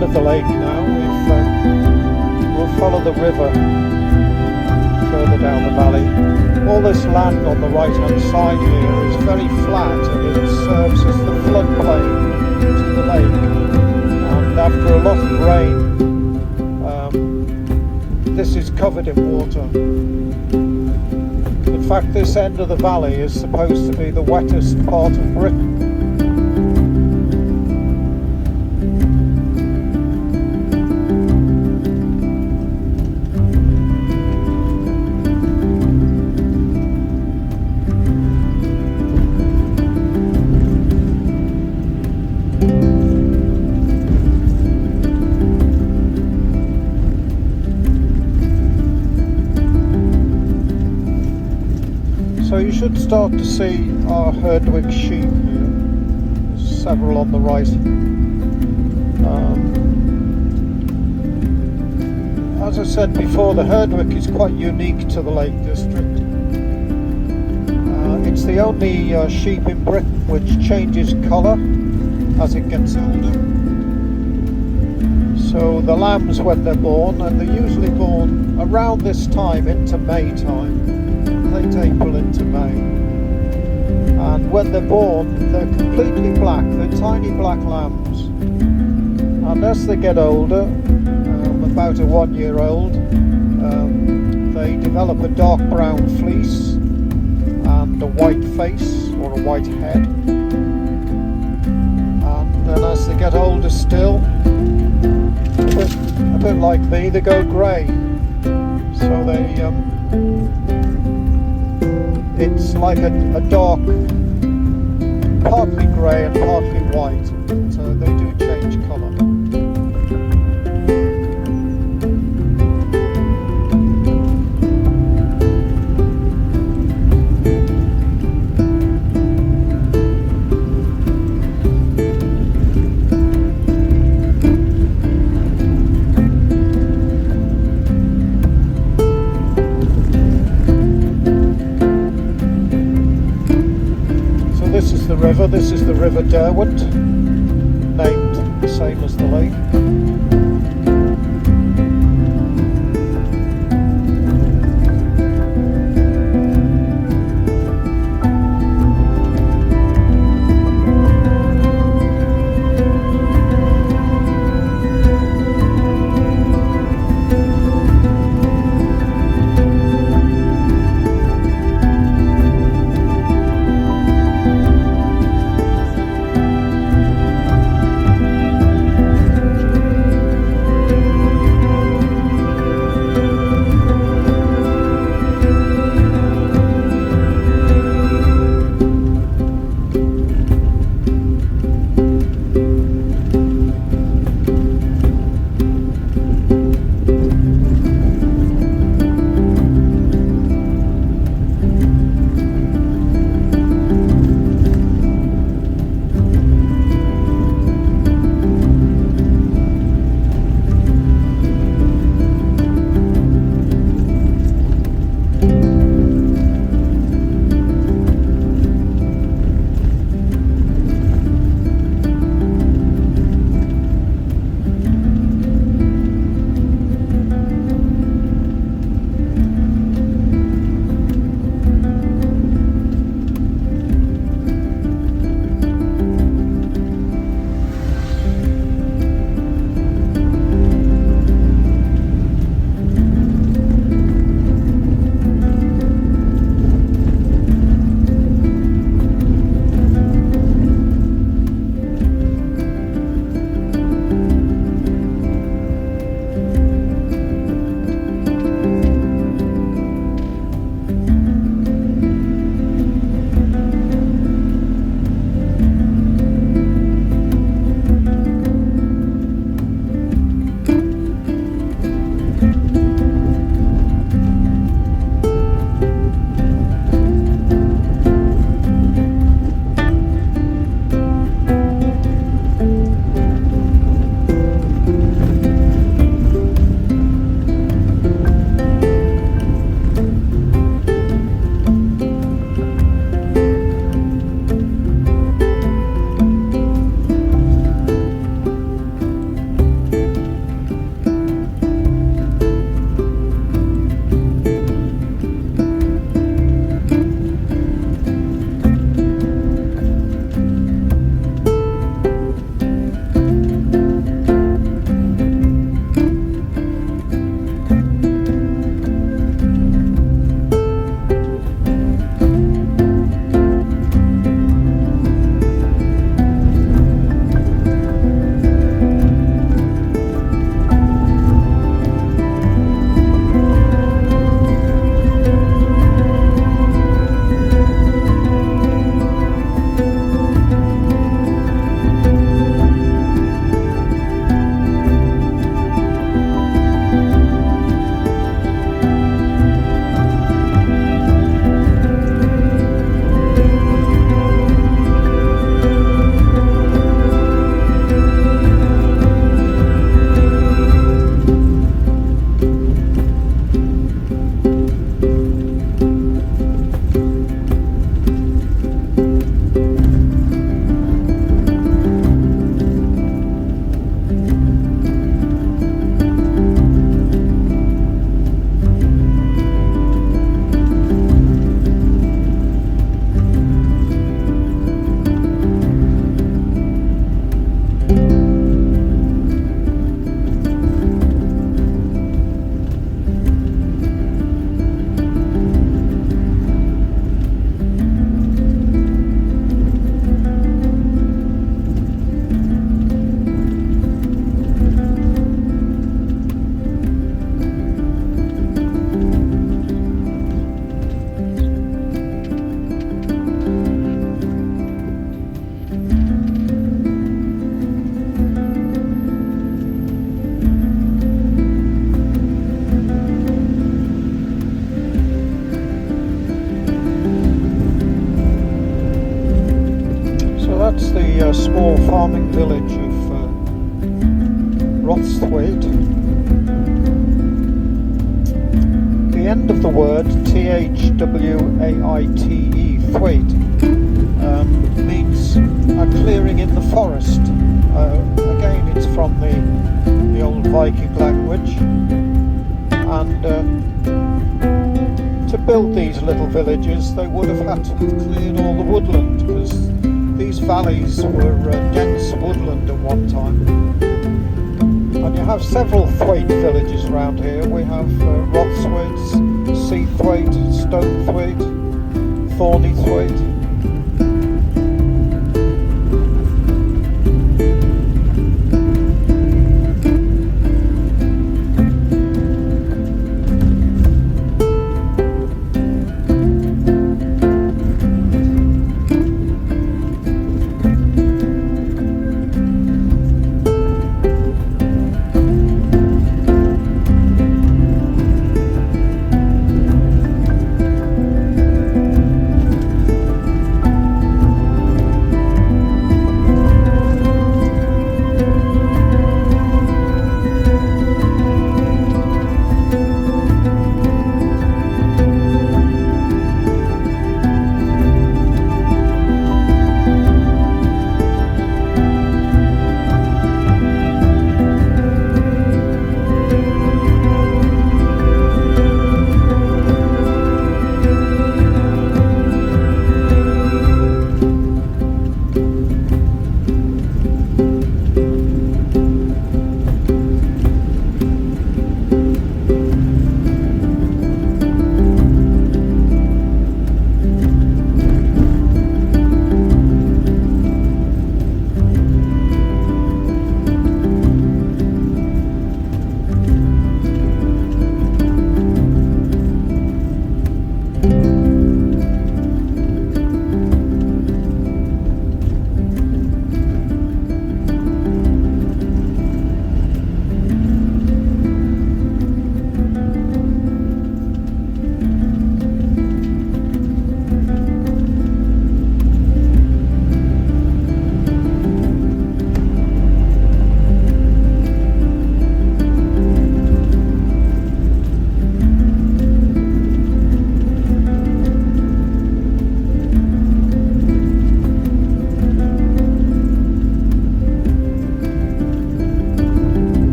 Of the lake now. We'll follow the river further down the valley. All this land on the right hand side here is very flat, and it serves as the floodplain to the lake, and after a lot of rain this is covered in water. In fact, this end of the valley is supposed to be the wettest part of Britain. So you should start to see our Herdwick sheep here. There's several on the right. As I said before, the Herdwick is quite unique to the Lake District. It's the only sheep in Britain which changes colour as it gets older. So the lambs, when they're born, and they're usually born around this time into May time, late April into May, and when they're born they're completely black. They're tiny black lambs, and as they get older, about a 1 year old, they develop a dark brown fleece and a white face or a white head, and then as they get older still, a bit like me, they go grey. So it's like a dark partly grey and partly white, but they do change colour. This is the River Derwent, named the same as the lake. farming village of Roththwaite. The end of the word Thwaite, Thwaite, means a clearing in the forest. Again, it's from the old Viking language, and to build these little villages they would have had to have cleared all the woodland, because these valleys were dense woodland at one time. And you have several Thwaite villages around here. We have Roththwaite, Seathwaite, Stonethwaite, Thornythwaite.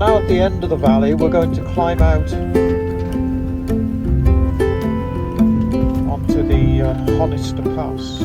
At the end of the valley, we're going to climb out onto the Honister Pass.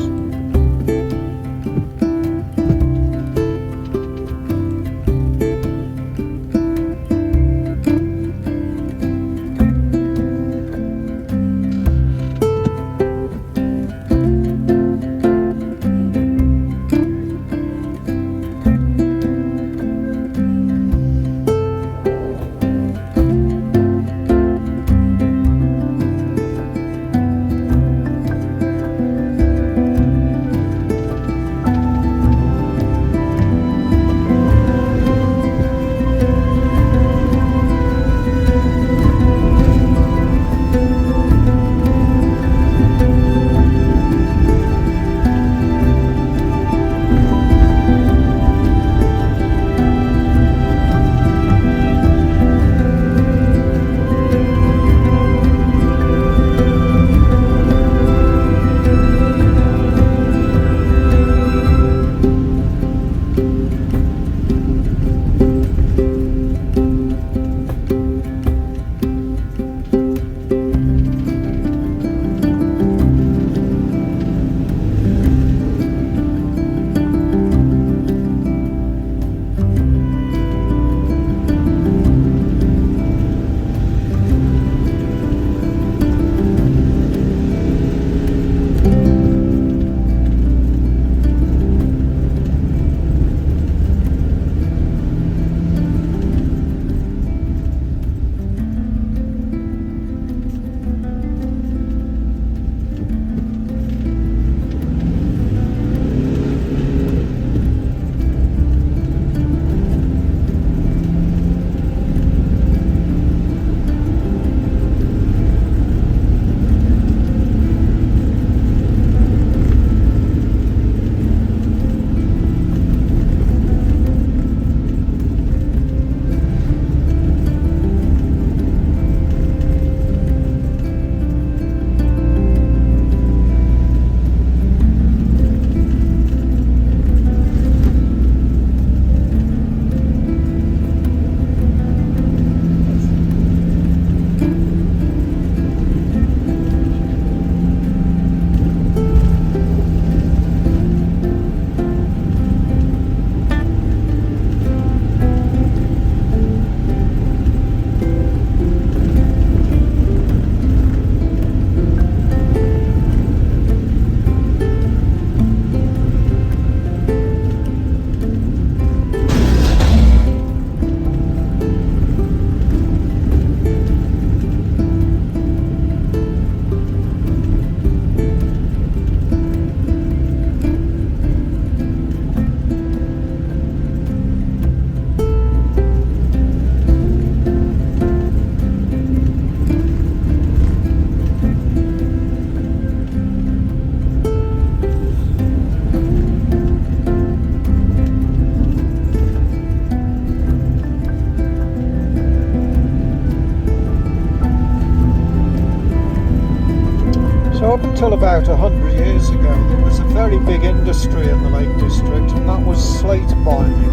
So up until about 100 years ago, there was a very big industry in the Lake District, and that was slate mining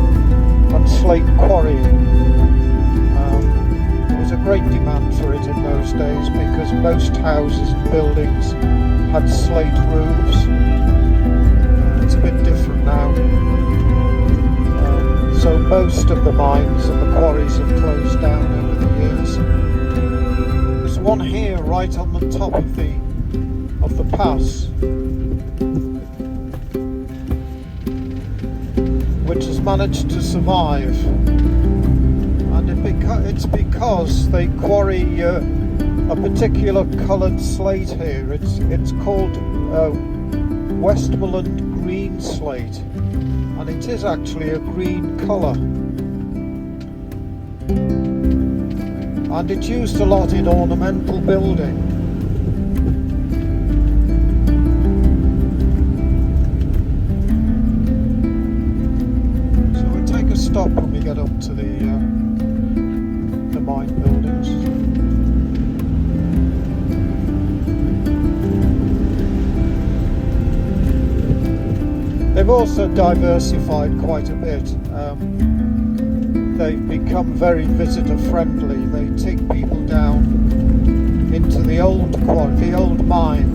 and slate quarrying. There was a great demand for it in those days because most houses and buildings had slate roofs. It's a bit different now. So most of the mines and the quarries have closed down over the years. There's one here right on the top of the pass, which has managed to survive, and it's because they quarry a particular coloured slate here. It's called Westmoreland green slate, and it is actually a green colour, and it's used a lot in ornamental building. Stop when we get up to the mine buildings. They've also diversified quite a bit. They've become very visitor friendly. They take people down into the old mine,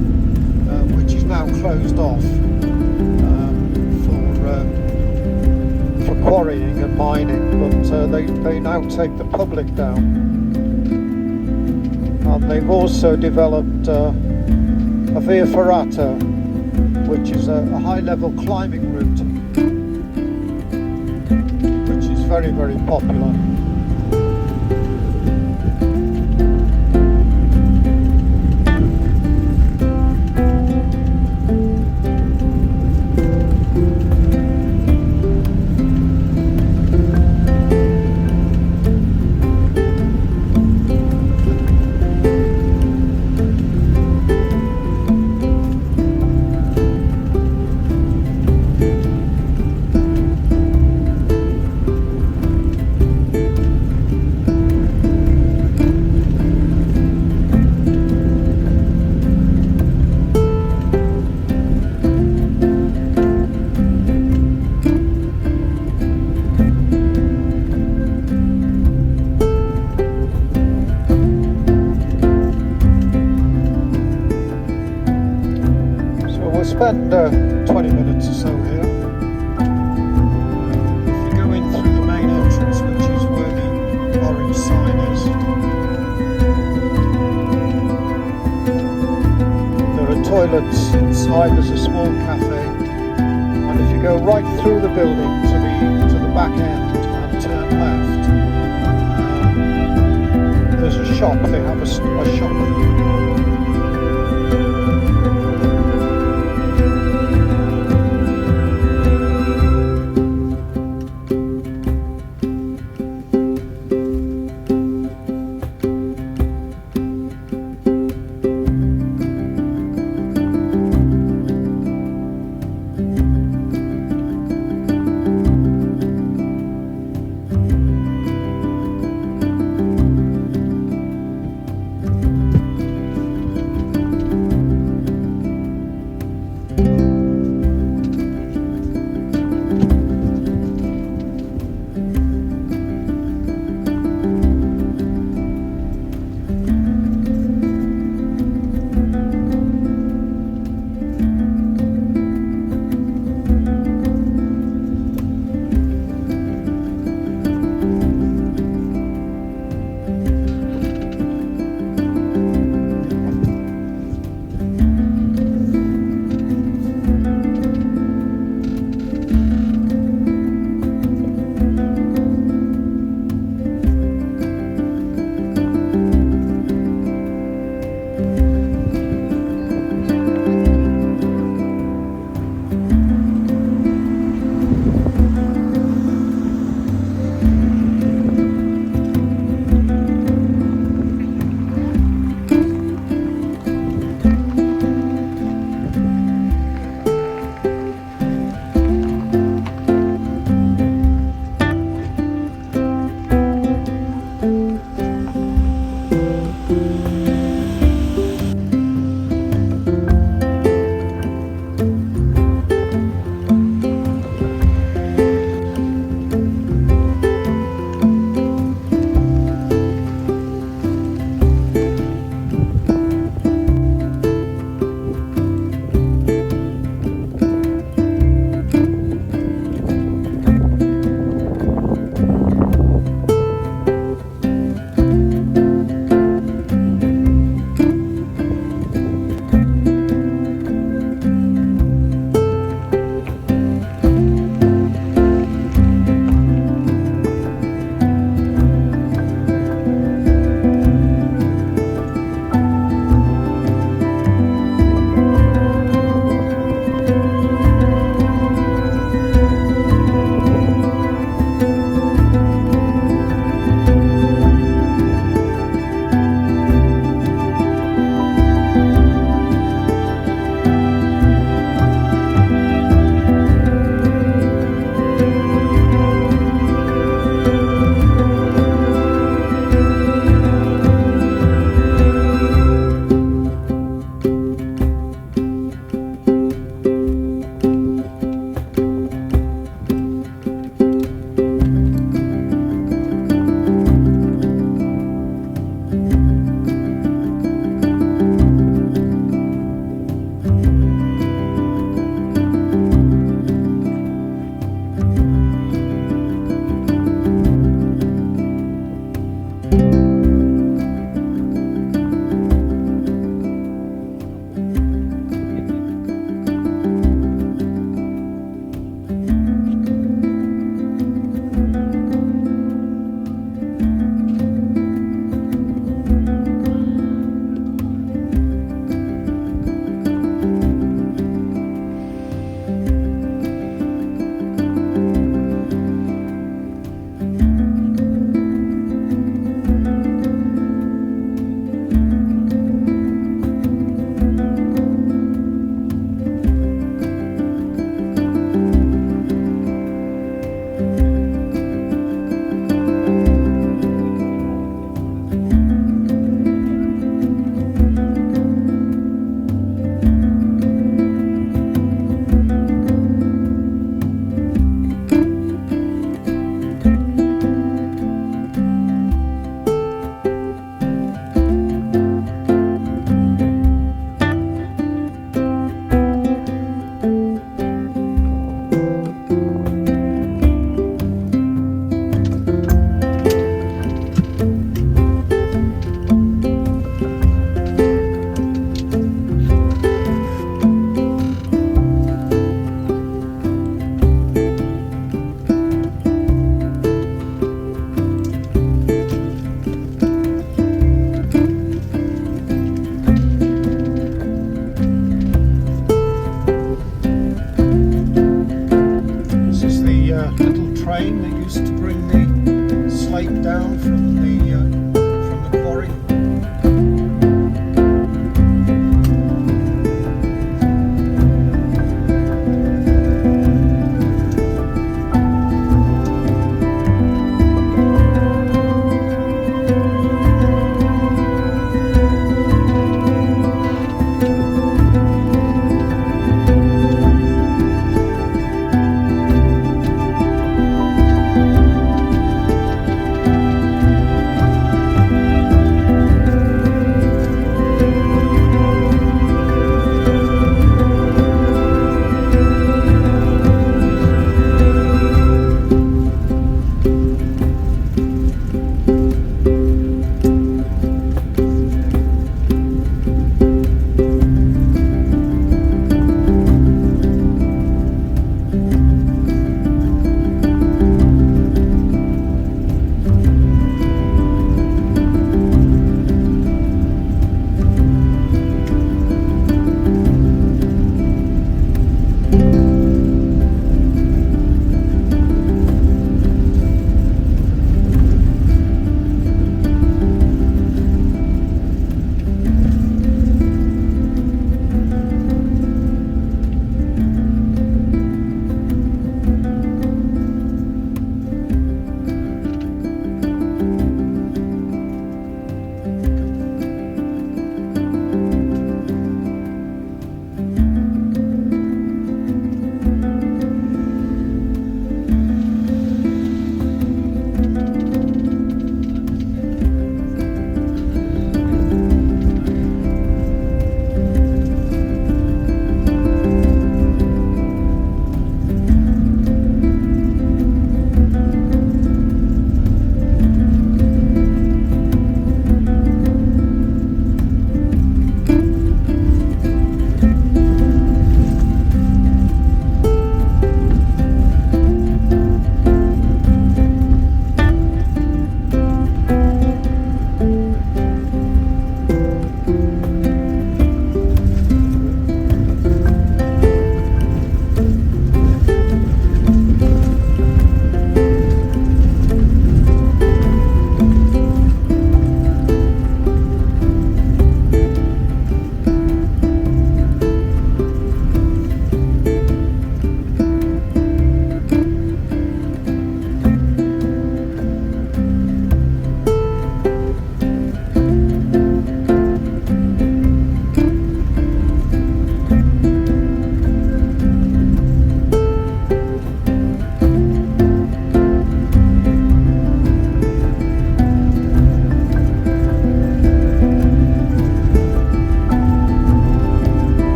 which is now closed off for quarrying and mining, but they now take the public down. And they've also developed a via ferrata, which is a high-level climbing route, which is very, very popular. Spend 20 minutes or so here. If you go in through the main entrance, which is where the orange sign is, there are toilets inside. There's a small cafe, and if you go right through the building to the back end and turn left, there's a shop. They have a shop.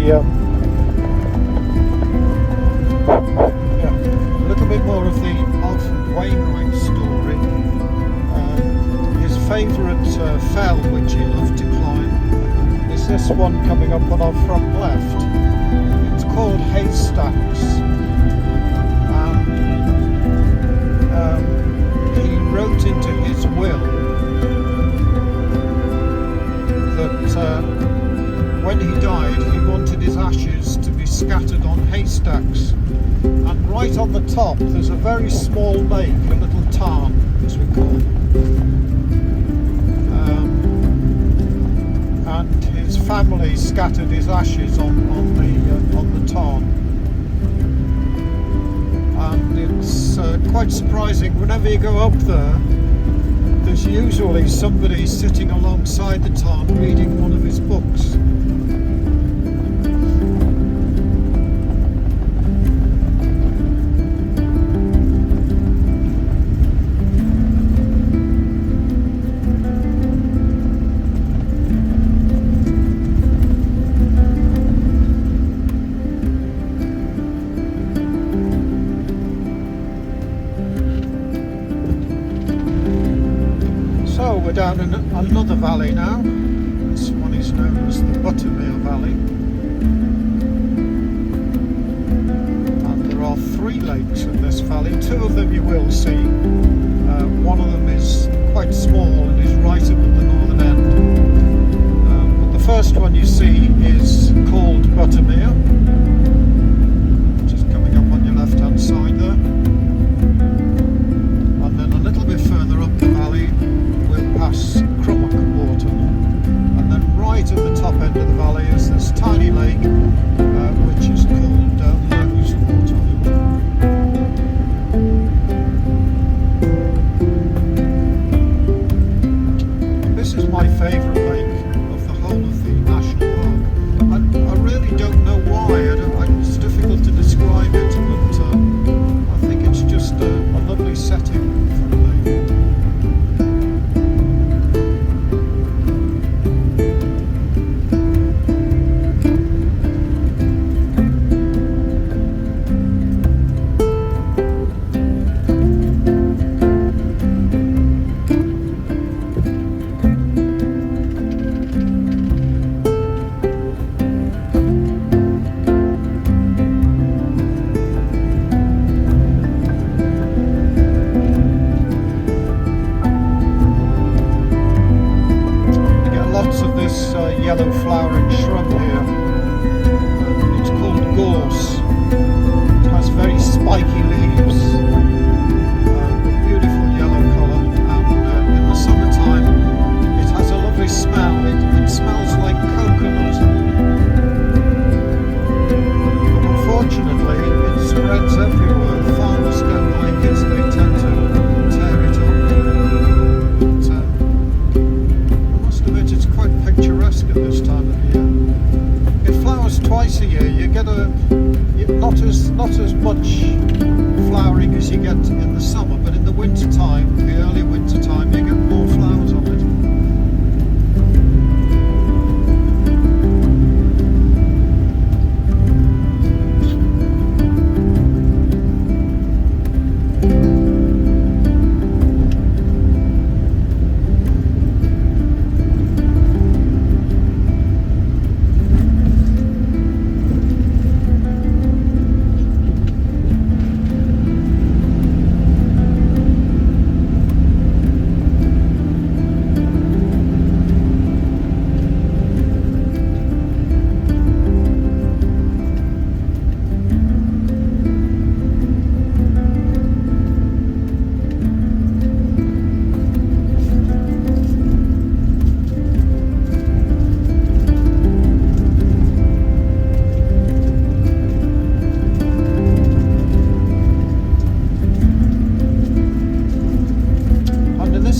yeah, a little bit more of the Alfred Wainwright story. His favourite fell, which he loved to climb, is this one coming up on our front left. It's called Haystacks, and he wrote into his will that when he died he wanted his ashes to be scattered on haystacks, and right on the top there's a very small lake, a little tarn as we call it. And his family scattered his ashes on the tarn, and it's quite surprising. Whenever you go up there, there's usually somebody sitting alongside the tarn reading one of his books. We're down in another valley now. This one is known as the Buttermere Valley, and there are 3 lakes in this valley. 2 of them you will see. One of them is quite small and is right up at the northern end. But the first one you see is called Buttermere, which is coming up on your left hand side there. And then a little bit further up the valley past Crummock Water, and then right at the top end of the valley is this tiny lake which is called Wast Water. This is my favourite lake of the whole of the national park. I really don't know why. It's difficult to describe it, but I think it's just a lovely setting for a lake. Yellow flowering shrub here. It's called gorse. It has very spiky leaves, beautiful yellow colour, and in the summertime it has a lovely smell. It smells like coconut, but unfortunately it spreads everywhere. The farmers don't like it, so they tend to tear it up. It's quite picturesque at this time of year. It flowers twice a year. You get not as much flowering as you get in the summer, but in the winter time, the early winter time, you get more flowers on it.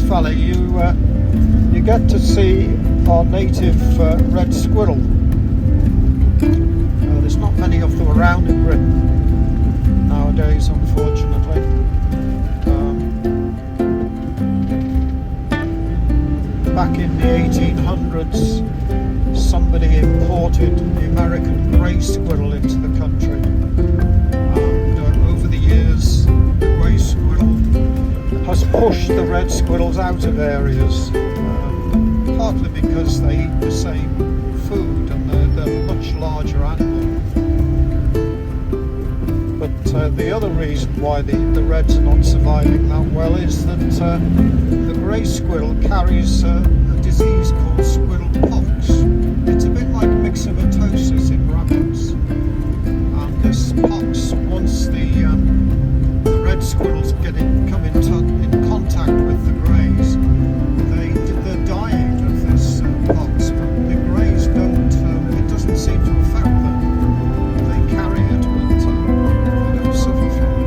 Valley, you get to see our native red squirrel. There's not many of them around in Britain nowadays, unfortunately. Back in the 1800s, somebody imported the American grey squirrel into the country. And over the years, the grey squirrel has pushed the red squirrels out of areas, partly because they eat the same food and they're a much larger animal. But the other reason why the reds are not surviving that well is that the grey squirrel carries a disease called squirrel pox. It's a bit like myxomatosis in rabbits. And this pox, once the red squirrels come in contact with the greys, they're dying of this pox. But the greys don't, it doesn't seem to affect them. They carry it, but they don't suffer from it.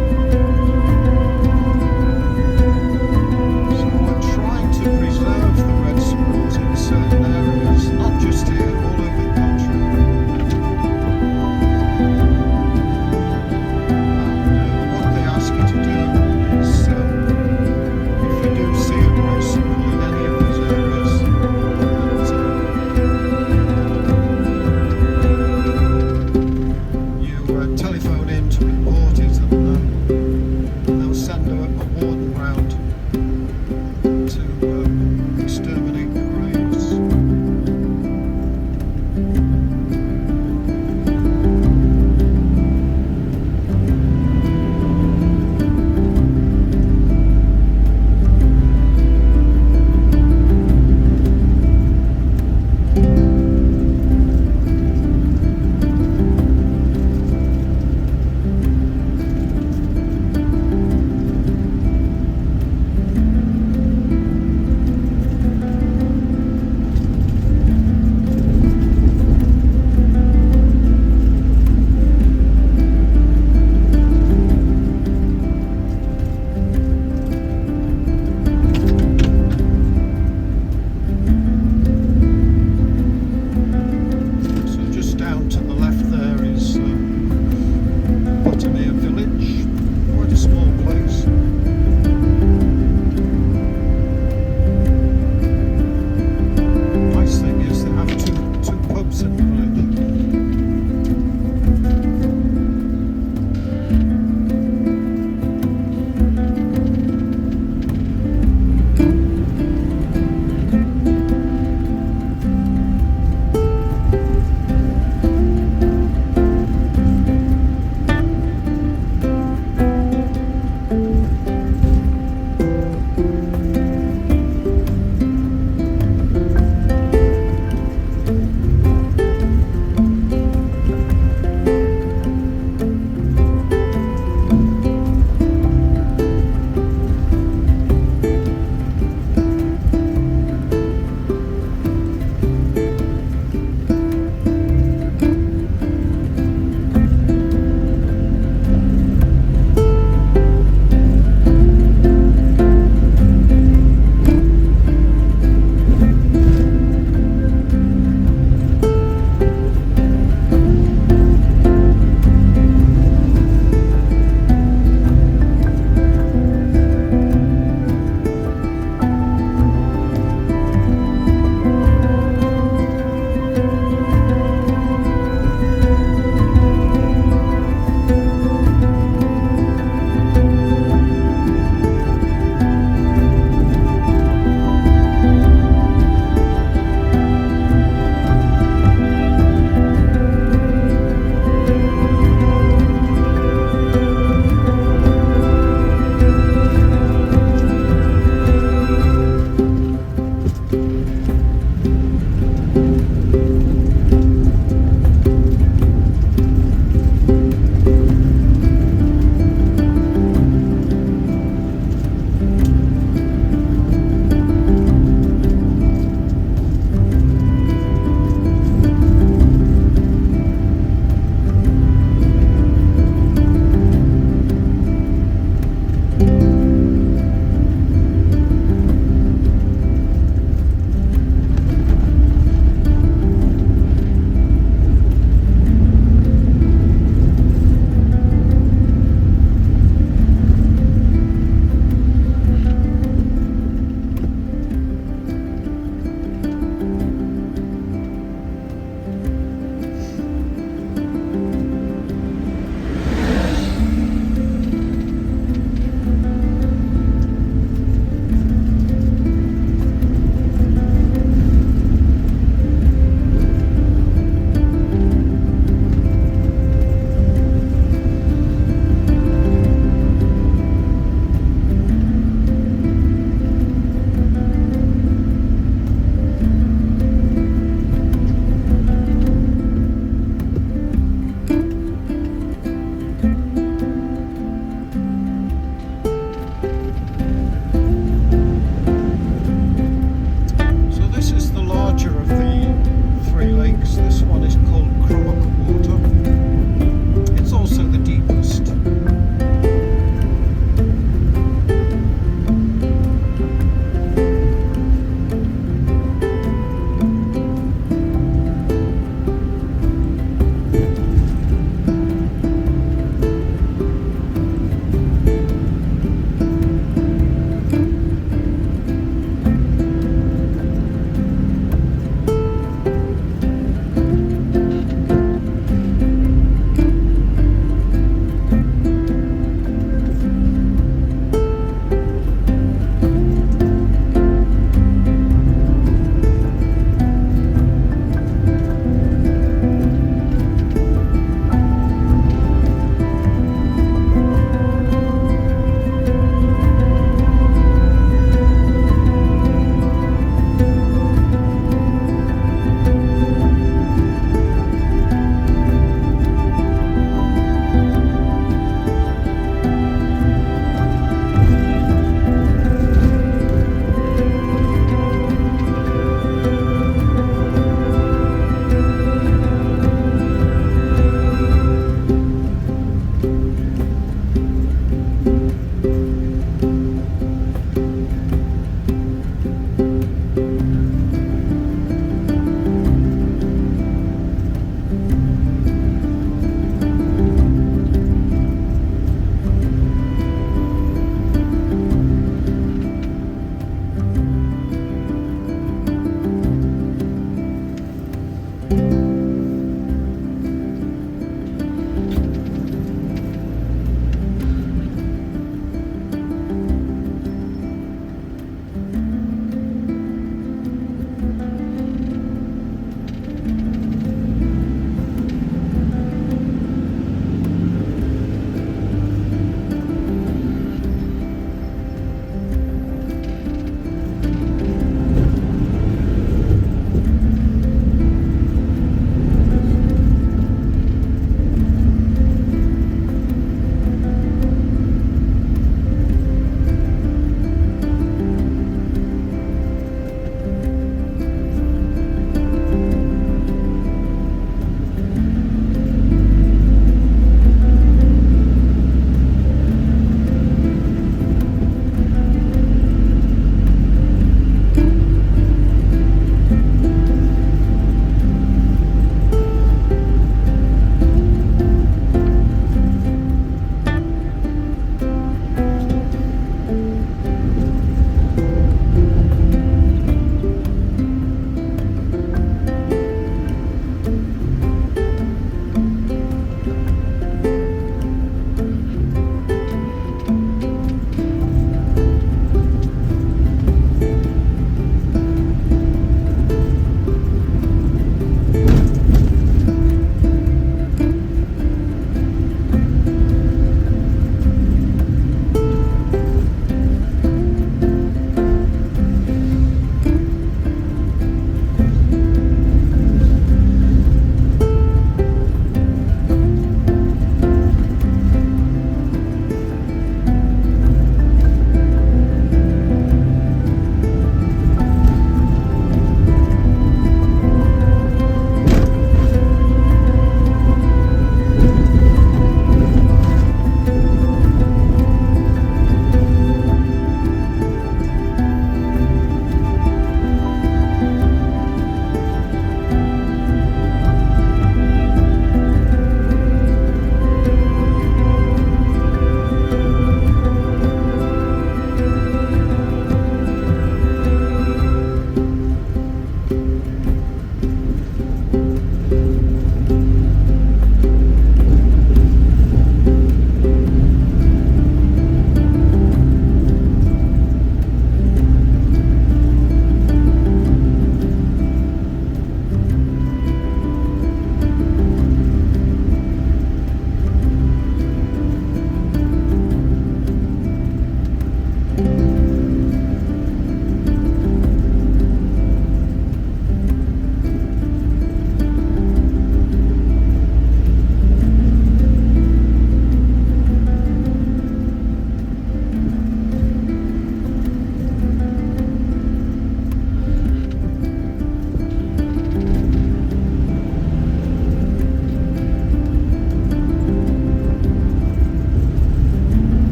So we're trying to preserve the red squirrels in certain areas, not just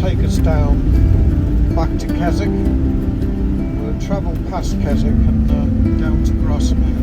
take us down back to Keswick. We'll travel past Keswick and down to Grosvenor.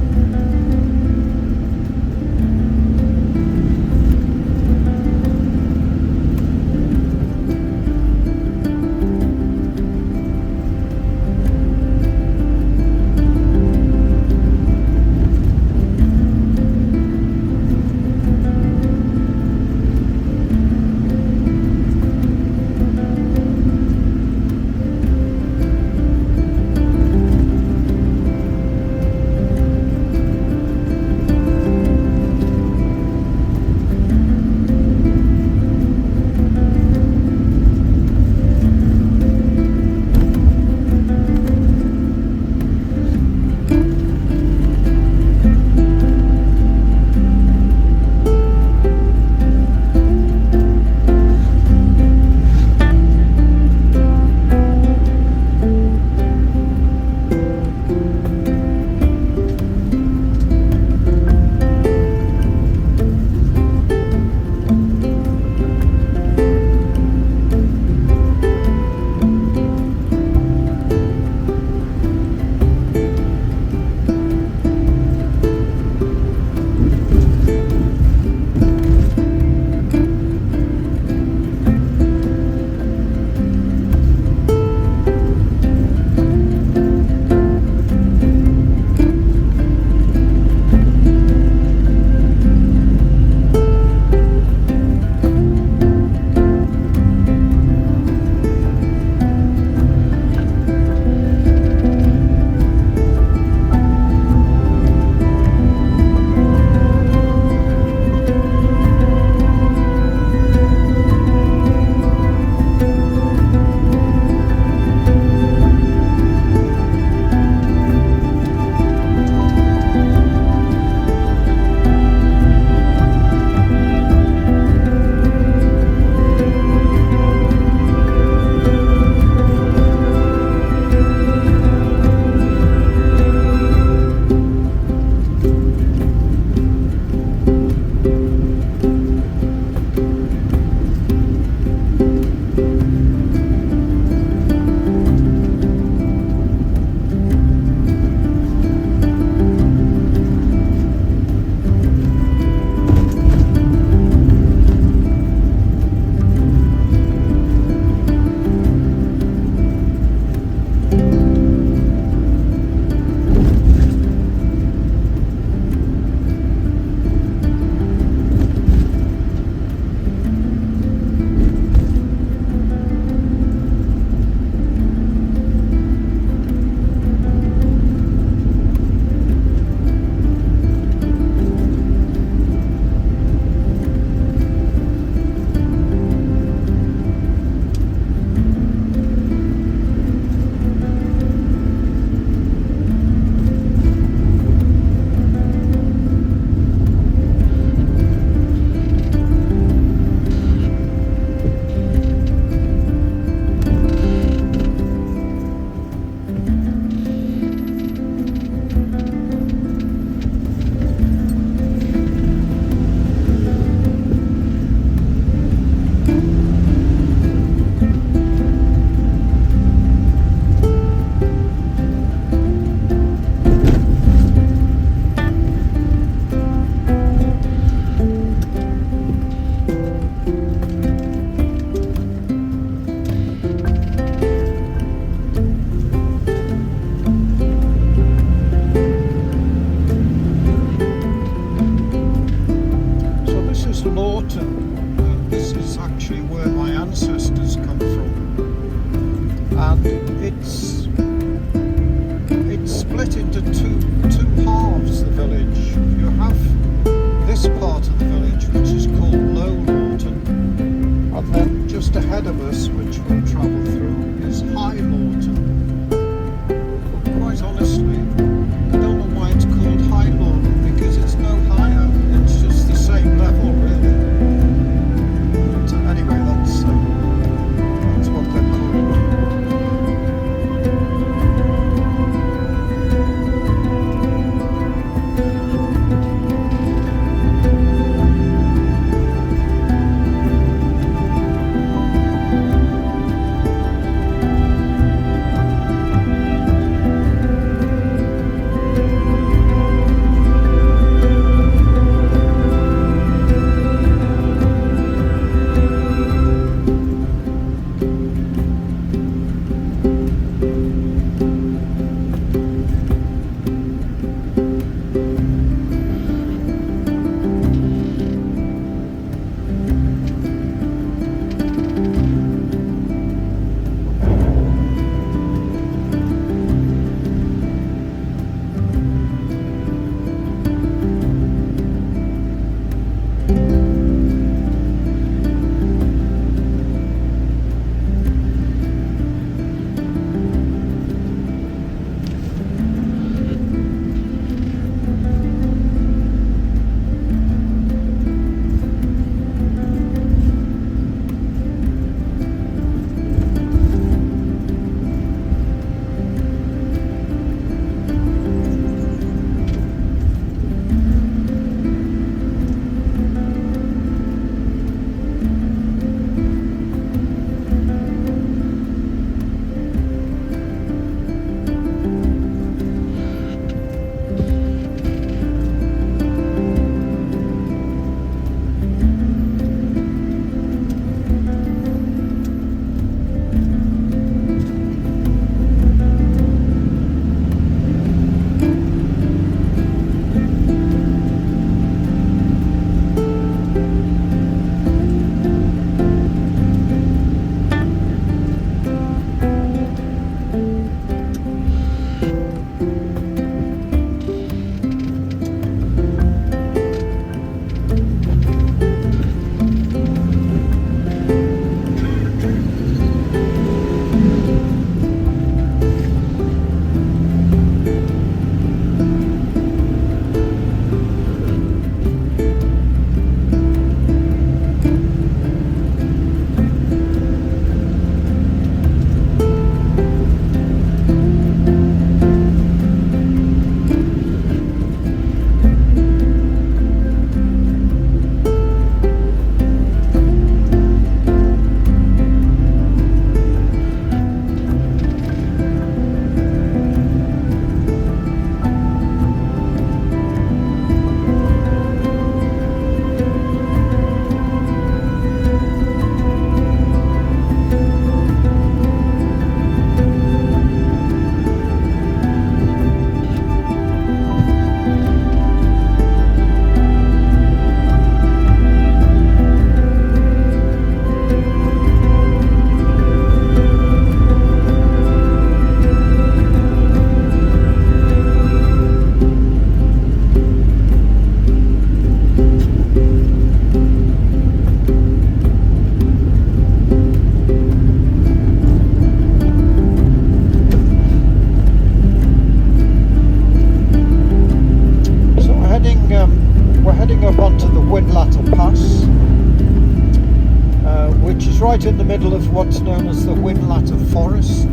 middle of what's known as the Whinlatter Forest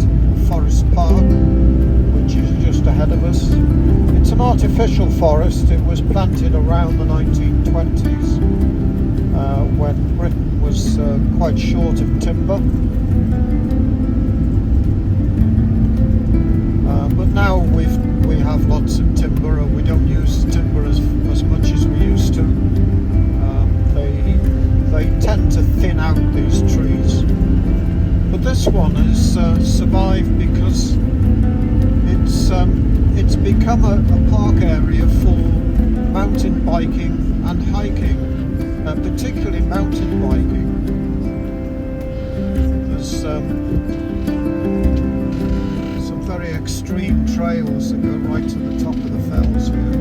Park, which is just ahead of us. It's an artificial forest. It was planted around the 1920s when Britain was quite short of timber. But now we have lots of timber, and we don't use timber as much as we used to. They tend to thin out these trees. But this one has survived because it's become a park area for mountain biking and hiking, particularly mountain biking. There's some very extreme trails that go right to the top of the fells here.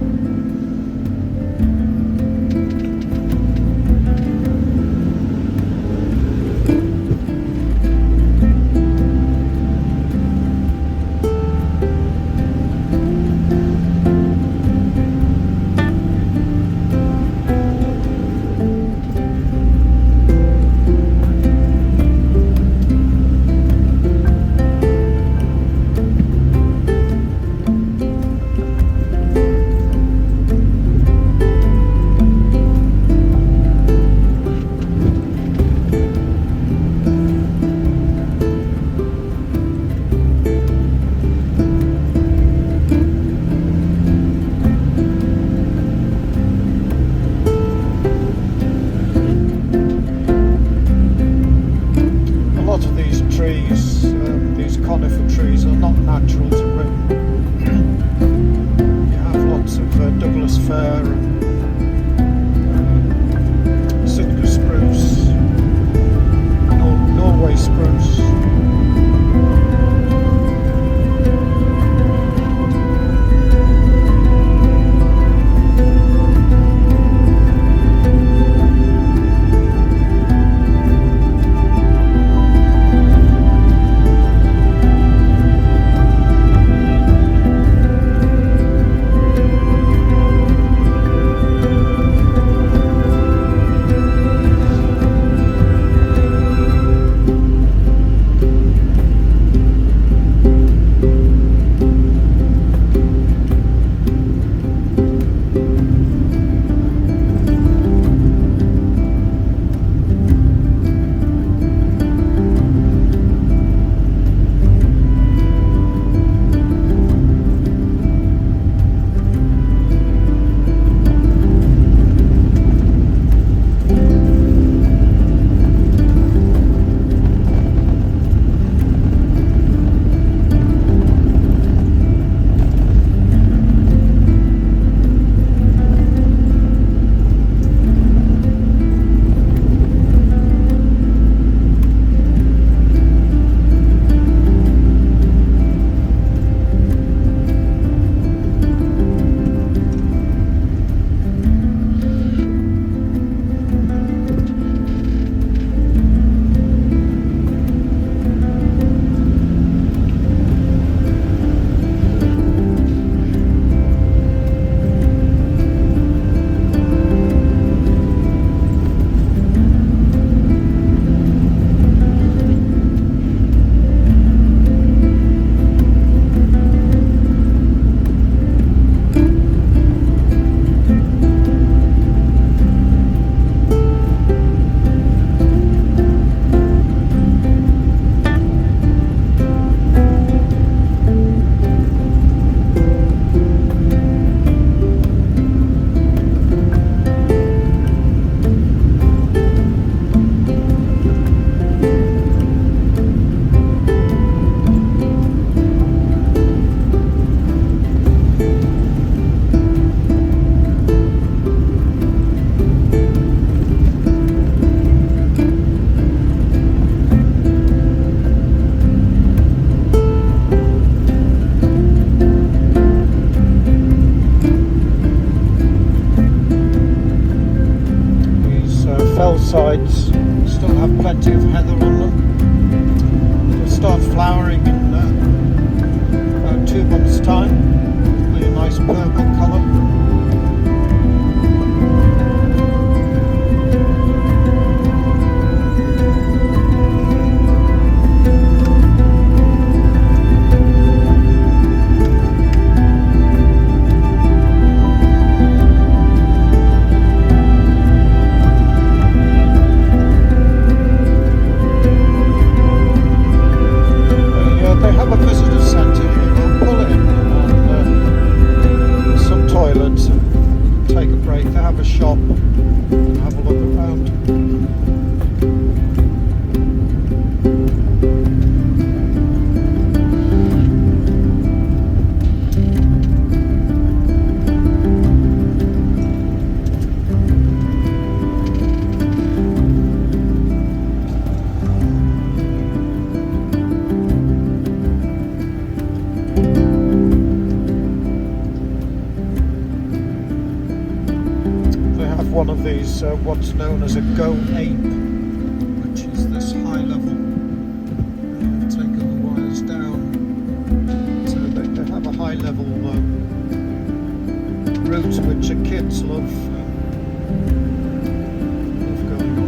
sides still have plenty of heather on them. It'll start flowering in about 2 months' time. It'll be a nice purple colour. these what's known as a go ape, which is this high level. I've taken the wires down, so they have a high level route which kids love going on.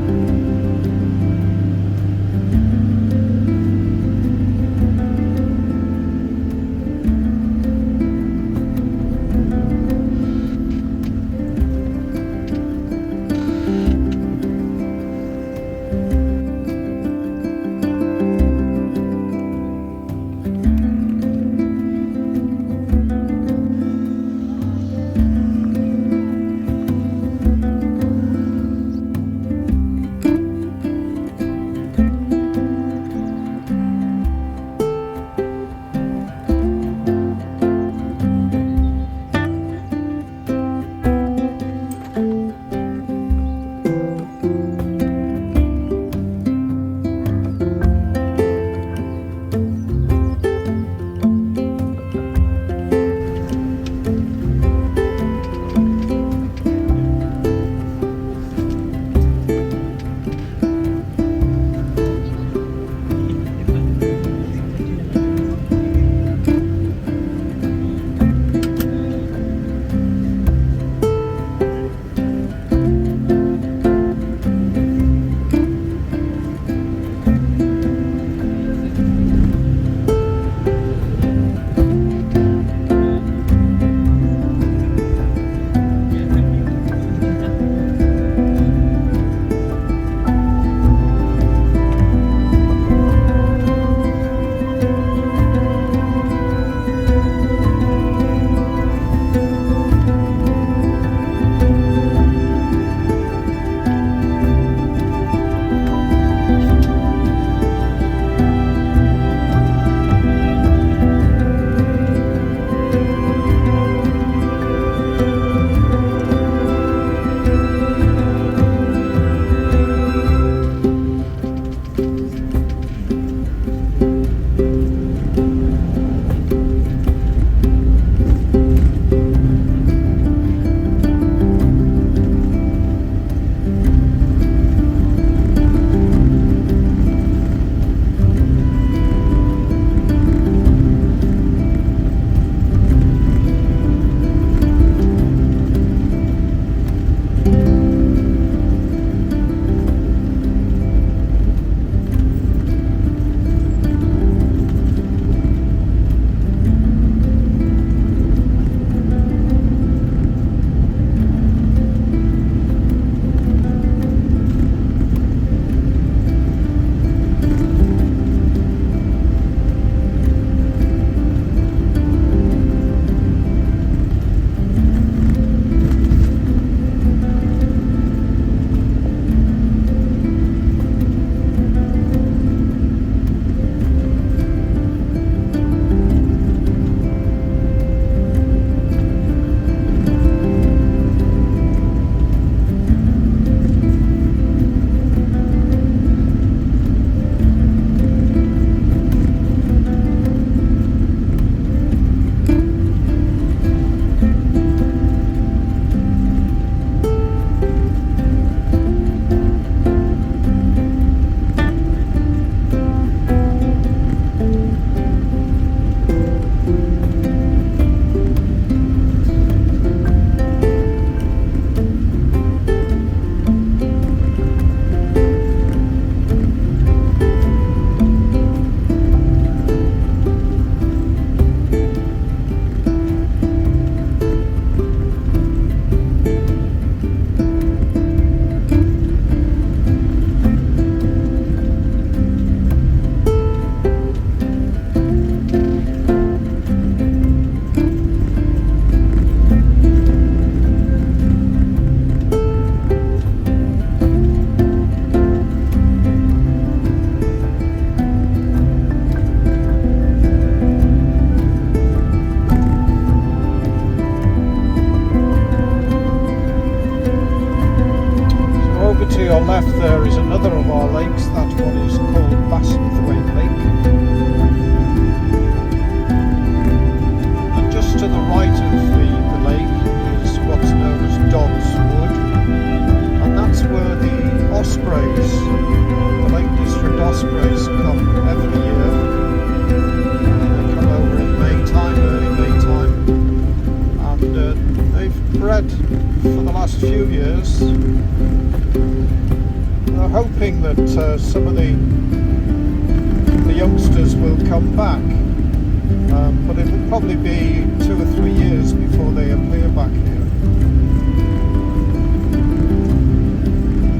next few years they're hoping that some of the youngsters will come back, but it will probably be 2 or 3 years before they appear back here.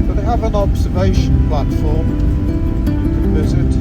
But they have an observation platform you can visit.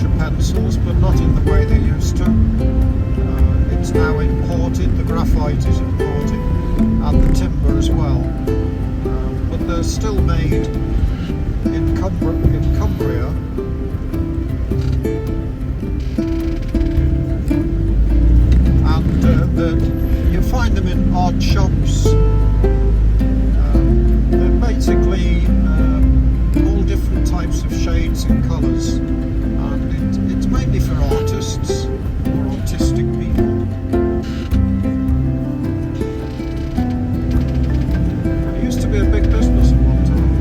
water pencils, but not in the way they used to. It's now imported, the graphite is imported, and the timber as well. But they're still made in Cumbria. And you find them in odd shops. They're basically all different types of shades and colours, and it's mainly for artists or autistic people. It used to be a big business at one time.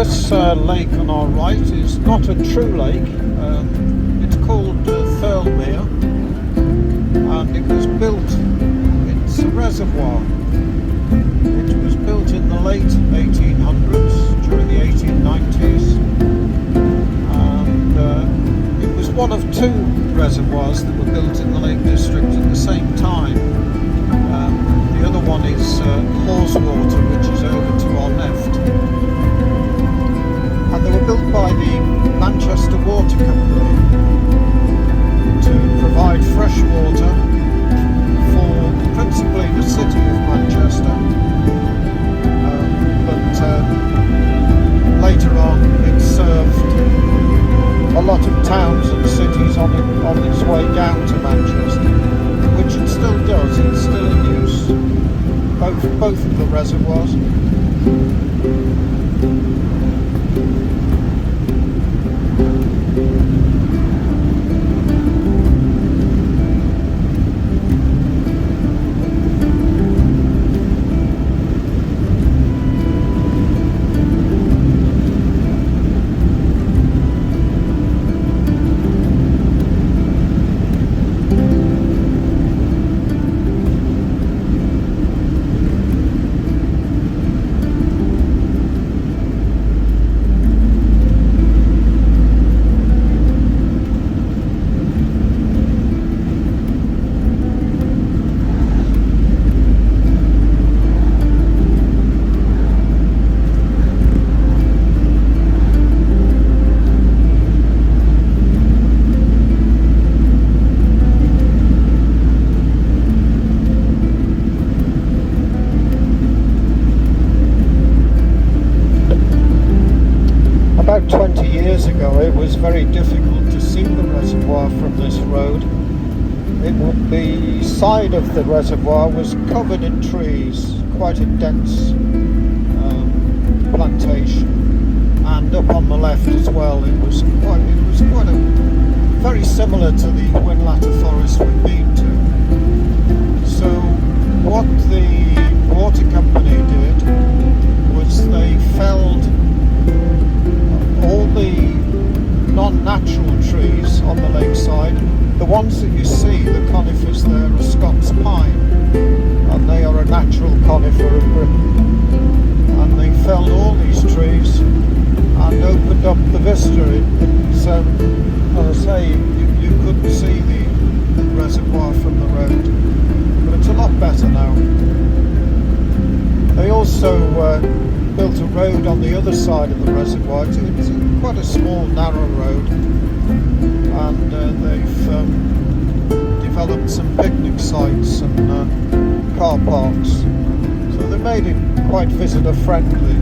this lake on our right is not a true lake. It's called Helvellyn, and it was built, it's a reservoir. It was built in the late 1800s, during the 1890s, and it was one of two reservoirs that were built in the Lake District at the same time. The other one is Wast Water, which is over to our left. And they were built by the Manchester Water Company to provide fresh water for principally the city of Manchester. But later on it served a lot of towns and cities on its way down to Manchester, which it still does. It's still in use, both of the reservoirs. About 20 years ago it was very difficult to see the reservoir from this road. The side of the reservoir was covered in trees, quite a dense plantation, and up on the left as well it was quite a very similar to the Windlatter Forest we've been to. So what the water company did was they felled all the non-natural trees on the lakeside. The ones that you see, the conifers there, are Scots pine, and they are a natural conifer of Britain. And they felled all these trees and opened up the vista. It's, as I say, you couldn't see the reservoir from the road, but it's a lot better now. They also built a road on the other side of the reservoir. It's quite a small, narrow road, and they've developed some picnic sites and car parks, so they made it quite visitor friendly.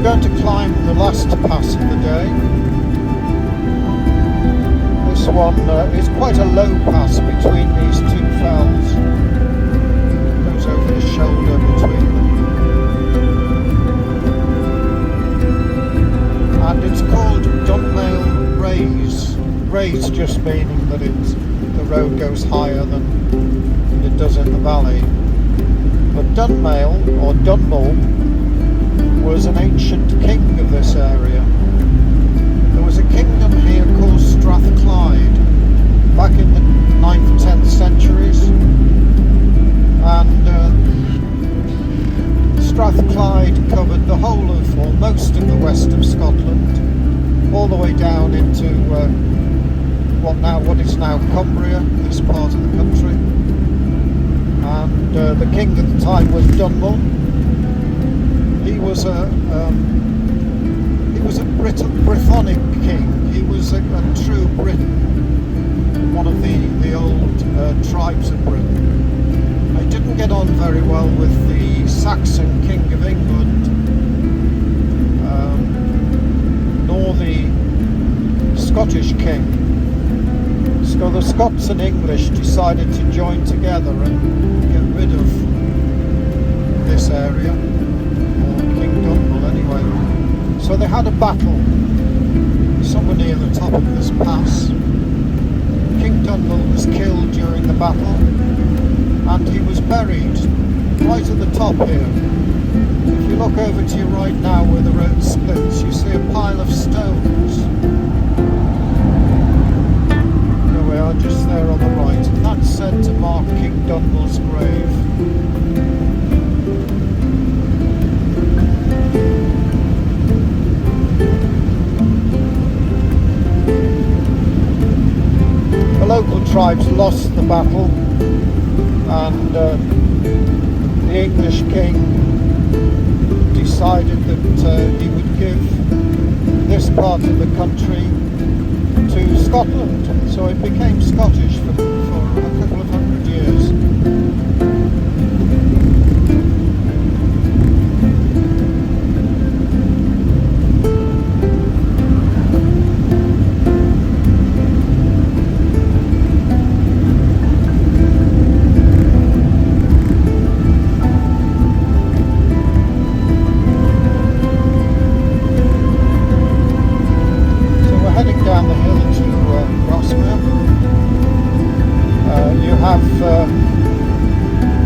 Going to climb the last pass of the day. This one is quite a low pass between these two fells. It goes over the shoulder between them. And it's called Dunmail Raise. Raise just meaning that the road goes higher than it does in the valley. But Dunmail, or Dunmore, was an ancient king of this area. There was a kingdom here called Strathclyde back in the 9th, 10th centuries, and Strathclyde covered the whole of, or most of the west of Scotland, all the way down into what is now Cumbria, this part of the country. And the king at the time was Dunmore. He was a Brythonic king. He was a true Briton, one of the old tribes of Britain. He didn't get on very well with the Saxon king of England, nor the Scottish king. So the Scots and English decided to join together and get rid of this area. King Dunmore anyway. So they had a battle somewhere near the top of this pass. King Dunmore was killed during the battle, and he was buried right at the top here. If you look over to your right now where the road splits, you see a pile of stones. There we are, just there on the right, and that's said to mark King Dunmore's grave. The local tribes lost the battle, and the English king decided that he would give this part of the country to Scotland, so it became Scottish for a couple of hundred years.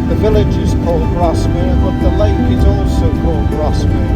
The village is called Grasmere, but the lake is also called Grasmere.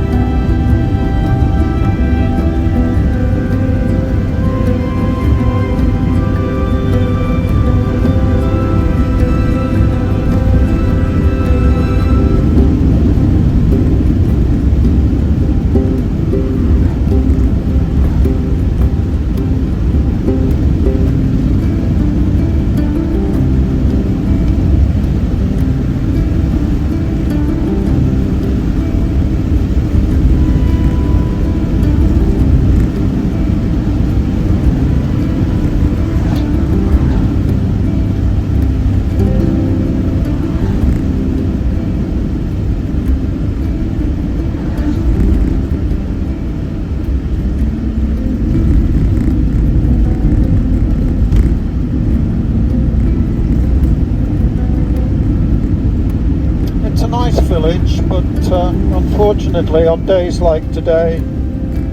Village, but unfortunately on days like today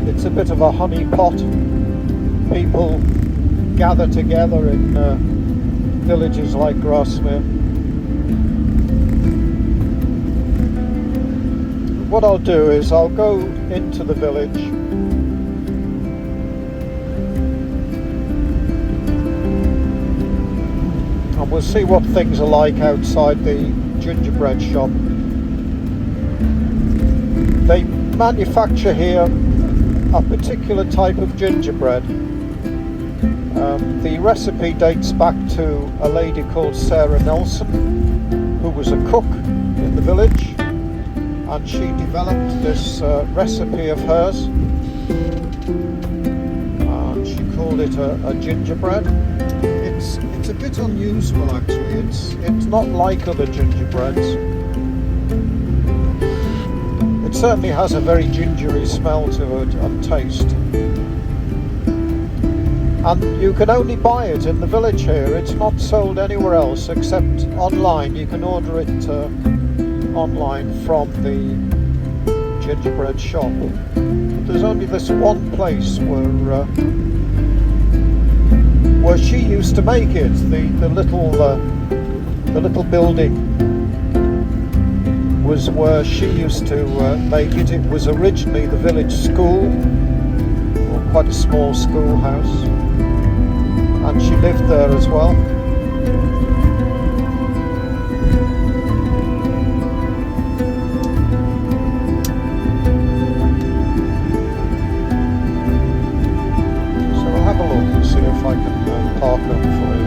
it's a bit of a honey pot. People gather together in villages like Grasmere. What I'll do is I'll go into the village and we'll see what things are like outside the gingerbread shop. They manufacture here a particular type of gingerbread. The recipe dates back to a lady called Sarah Nelson, who was a cook in the village, and she developed this recipe of hers, and she called it a gingerbread. It's a bit unusual actually. It's not like other gingerbreads. It certainly has a very gingery smell to it and taste. And you can only buy it in the village here. It's not sold anywhere else except online. You can order it online from the gingerbread shop. But there's only this one place where she used to make it. The little building was where she used to make it. It was originally the village school, or quite a small schoolhouse, and she lived there as well. So I'll have a look and see if I can park them for you.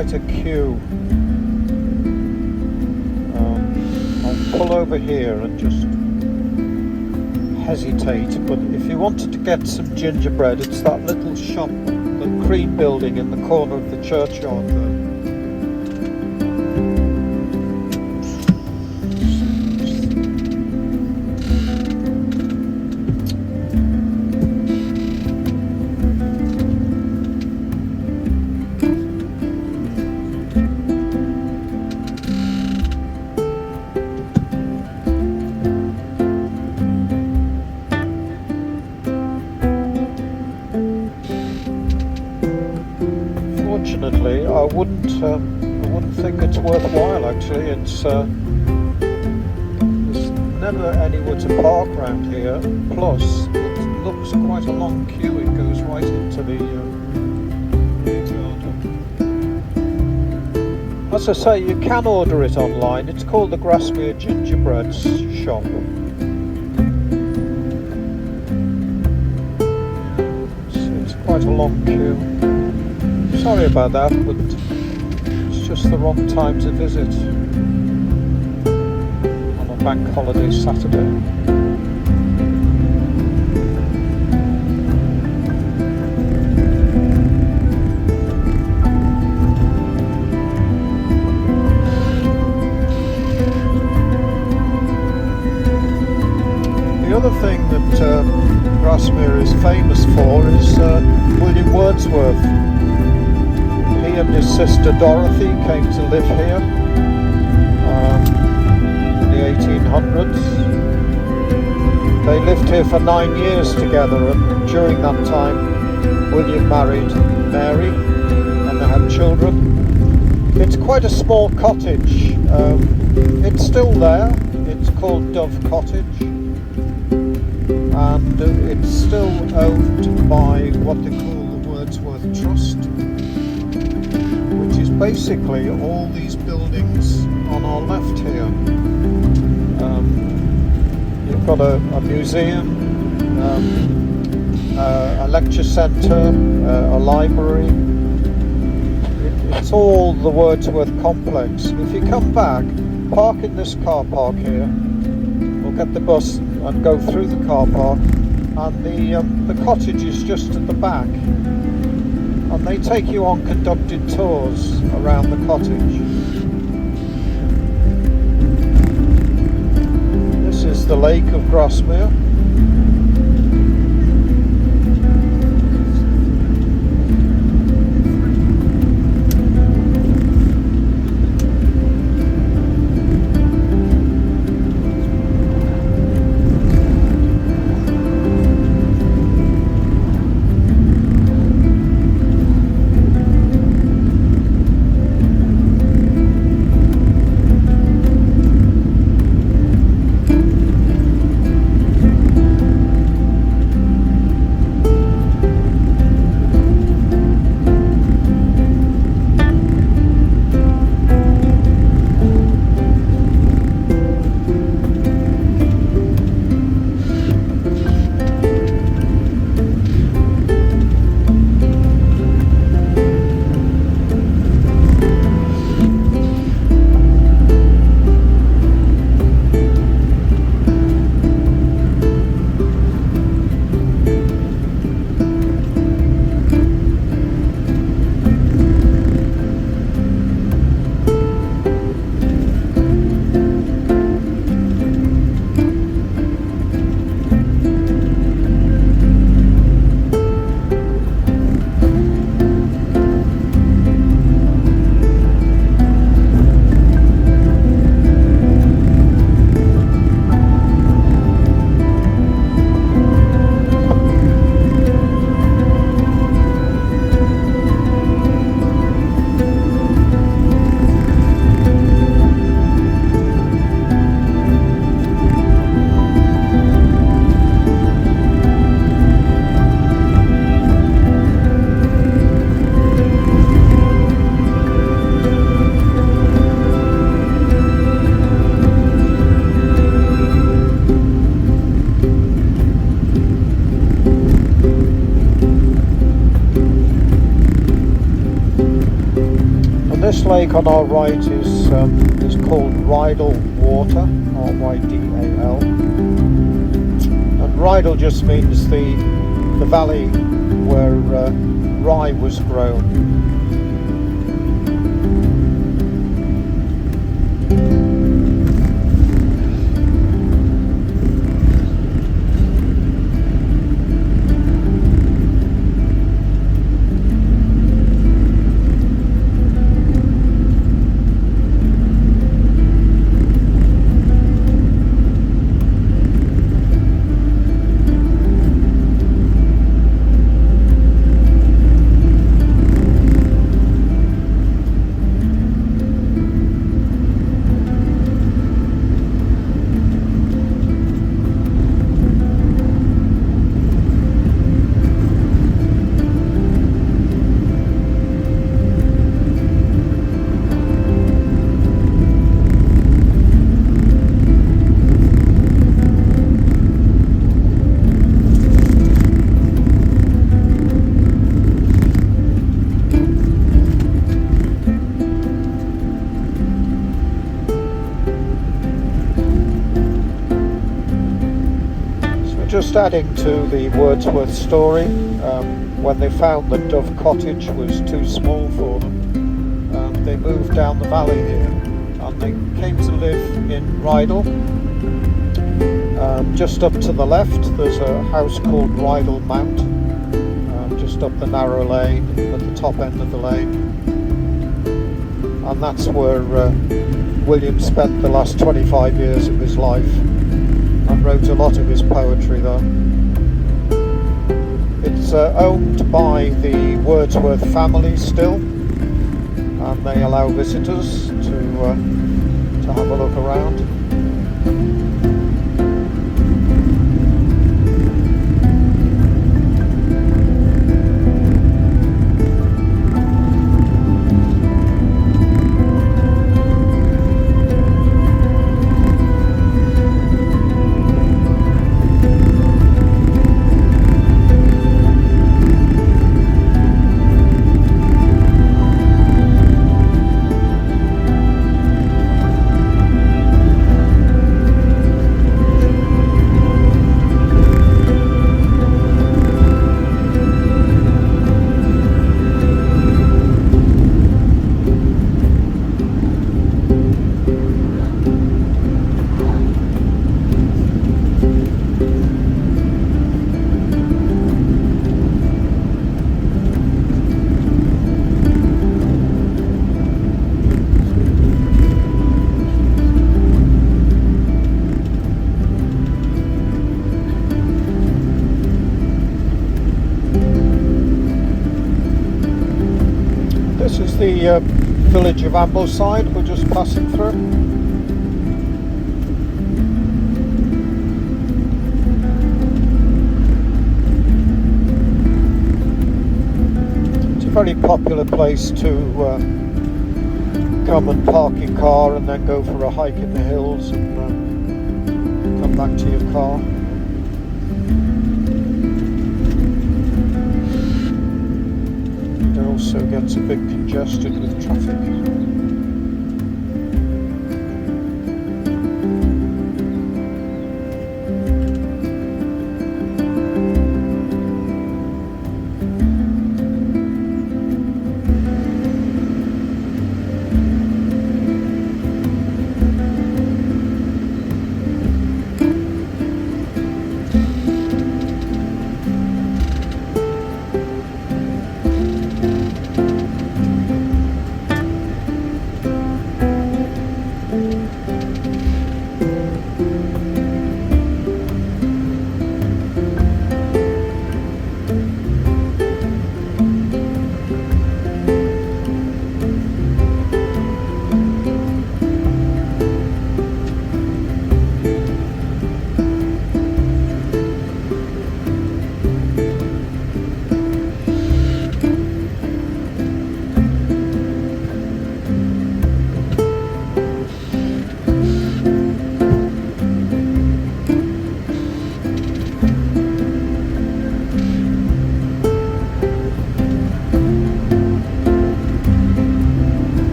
quite a queue. I'll pull over here and just hesitate, but if you wanted to get some gingerbread, it's that little shop, the cream building in the corner of the churchyard there. Unfortunately, I wouldn't think it's worthwhile. Actually, there's never anywhere to park around here. Plus, it looks quite a long queue. It goes right into the garden. As I say, you can order it online. It's called the Grasmere Gingerbread Shop. It's quite a long queue. Sorry about that, but it's just the wrong time to visit on a bank holiday Saturday. The other thing that Grasmere is famous for is William Wordsworth. He and his sister Dorothy came to live here in the 1800s. They lived here for 9 years together, and during that time William married Mary and they had children. It's quite a small cottage. It's still there. It's called Dove Cottage, and it's still owned by what they call the Wordsworth Trust, which is basically all these buildings on our left here. You've got a museum, a lecture centre, a library. It's all the Wordsworth complex. If you come back, park in this car park here, we'll get the bus and go through the car park, and the cottage is just at the back. And they take you on conducted tours around the cottage. This is the Lake of Grasmere. lake on our right is called Rydal Water, R-Y-D-A-L, and Rydal just means the valley where rye was grown. Just adding to the Wordsworth story, when they found that Dove Cottage was too small for them, they moved down the valley here and they came to live in Rydal. Just up to the left there's a house called Rydal Mount, just up the narrow lane at the top end of the lane, and that's where William spent the last 25 years of his life and wrote a lot of his poetry there. It's owned by the Wordsworth family still, and they allow visitors to have a look around. This is the village of Ambleside we're just passing through. It's a very popular place to come and park your car and then go for a hike in the hills and come back to your car. Also gets a bit congested with traffic.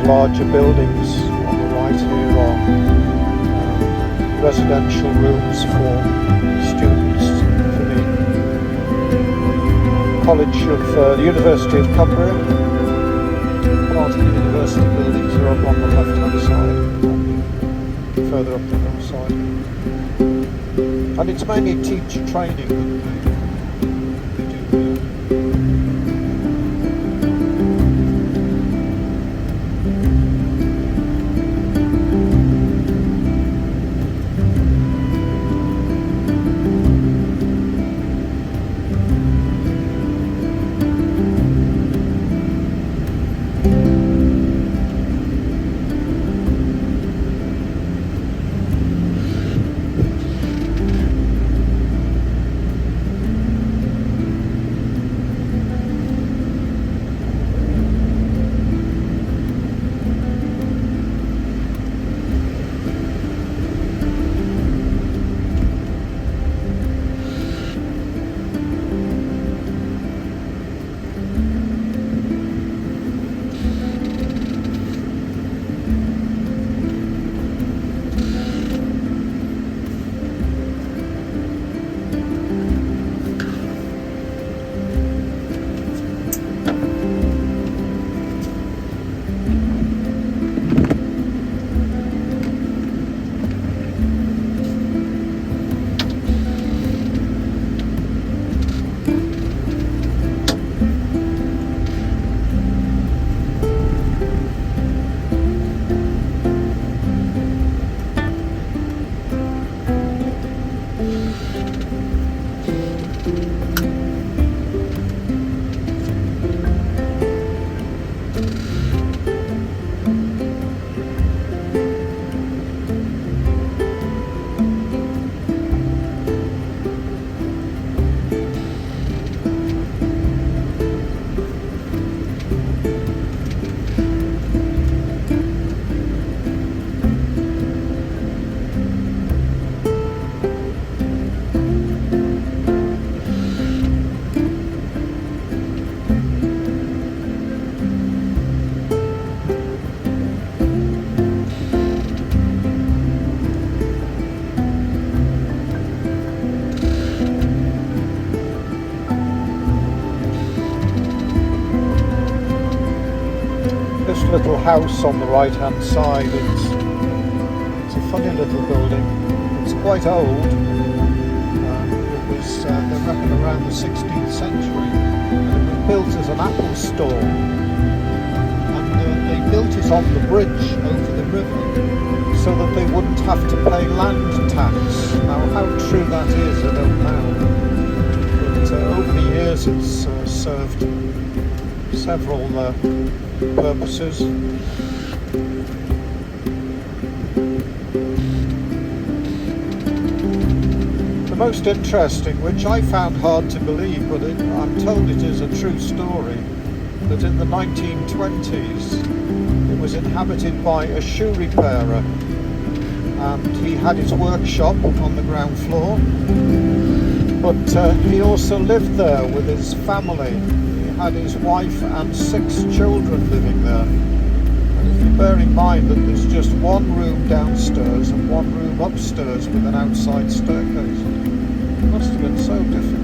larger buildings on the right here are residential rooms for students for the College of the University of Cumbria. Part of the university buildings are up on the left-hand side, further up the hillside. And it's mainly teacher training that they do here. Little house on the right hand side, it's a funny little building. It's quite old. It was they reckon around the 16th century, and it was built as an apple store, and they built it on the bridge over the river so that they wouldn't have to pay land tax. Now how true that is I don't know, but over the years it's served several purposes. The most interesting, which I found hard to believe, but I'm told it is a true story, that in the 1920s it was inhabited by a shoe repairer, and he had his workshop on the ground floor, but he also lived there with his family. Had his wife and 6 children living there. And if you bear in mind that there's just one room downstairs and one room upstairs with an outside staircase, it must have been so difficult.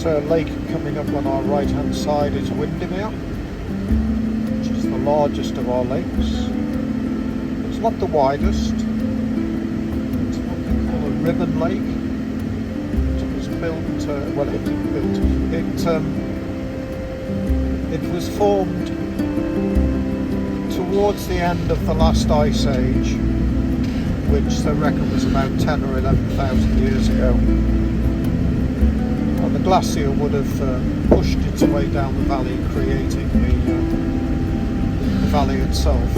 This lake coming up on our right hand side is Windermere, which is the largest of our lakes. It's not the widest. It's what they call a ribbon lake. It was built, it was formed towards the end of the last ice age, which they reckon was about 10 or 11,000 years ago. And the glacier would have pushed its way down the valley, creating the valley itself.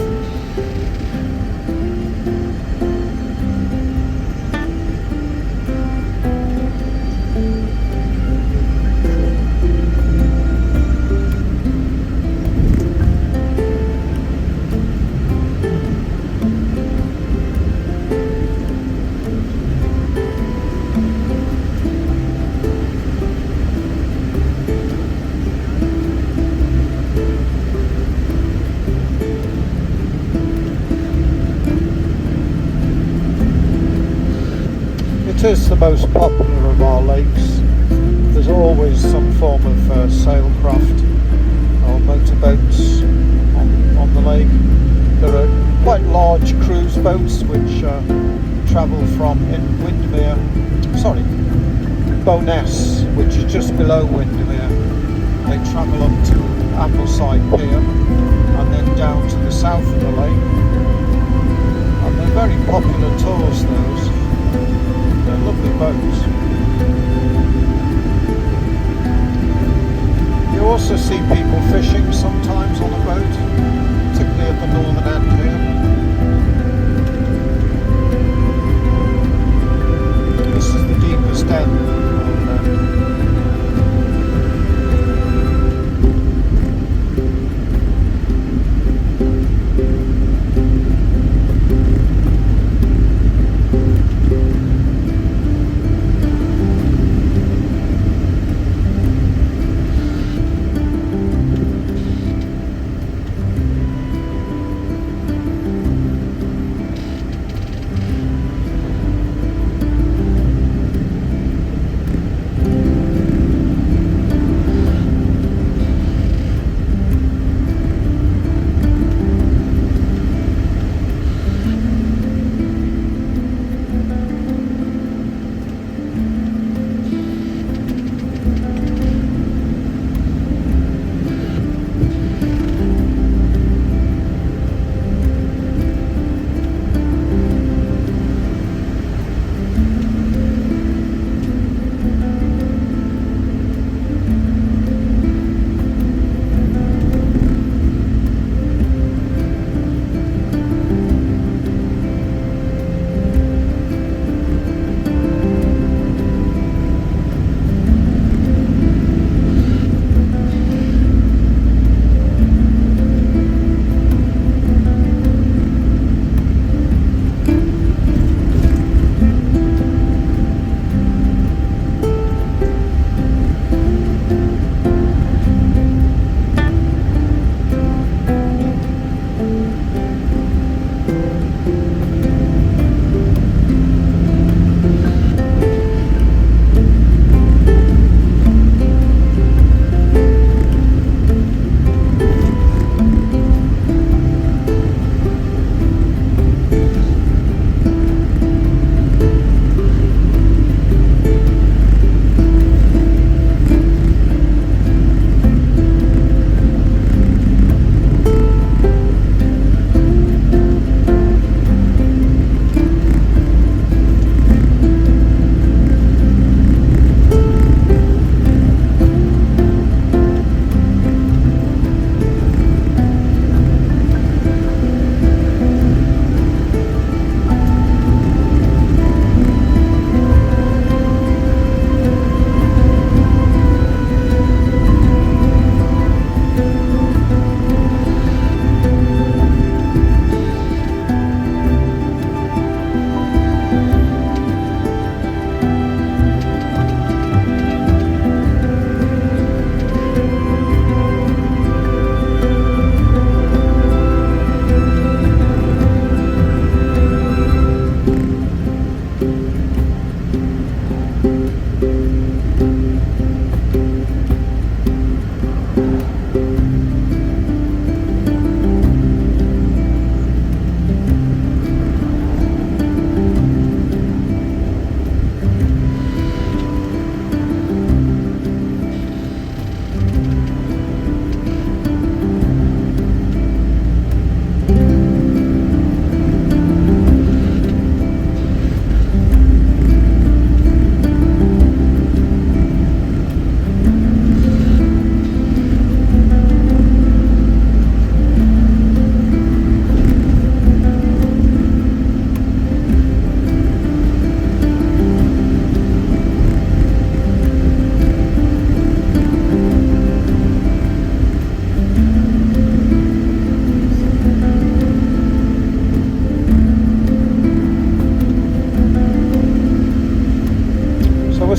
It is the most popular of our lakes. There's always some form of sailcraft or motorboats on the lake. There are quite large cruise boats which travel from Bowness, which is just below Windermere. They travel up to Ambleside Pier and then down to the south of the lake. And they're very popular tours, those. They're lovely boats. You also see people fishing sometimes on a boat, particularly at the northern end here. This is the deepest end.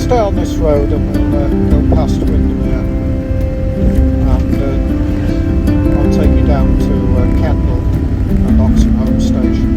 stay on this road and we'll go past Windermere, and I'll take you down to Kendal and Oxenholme Station.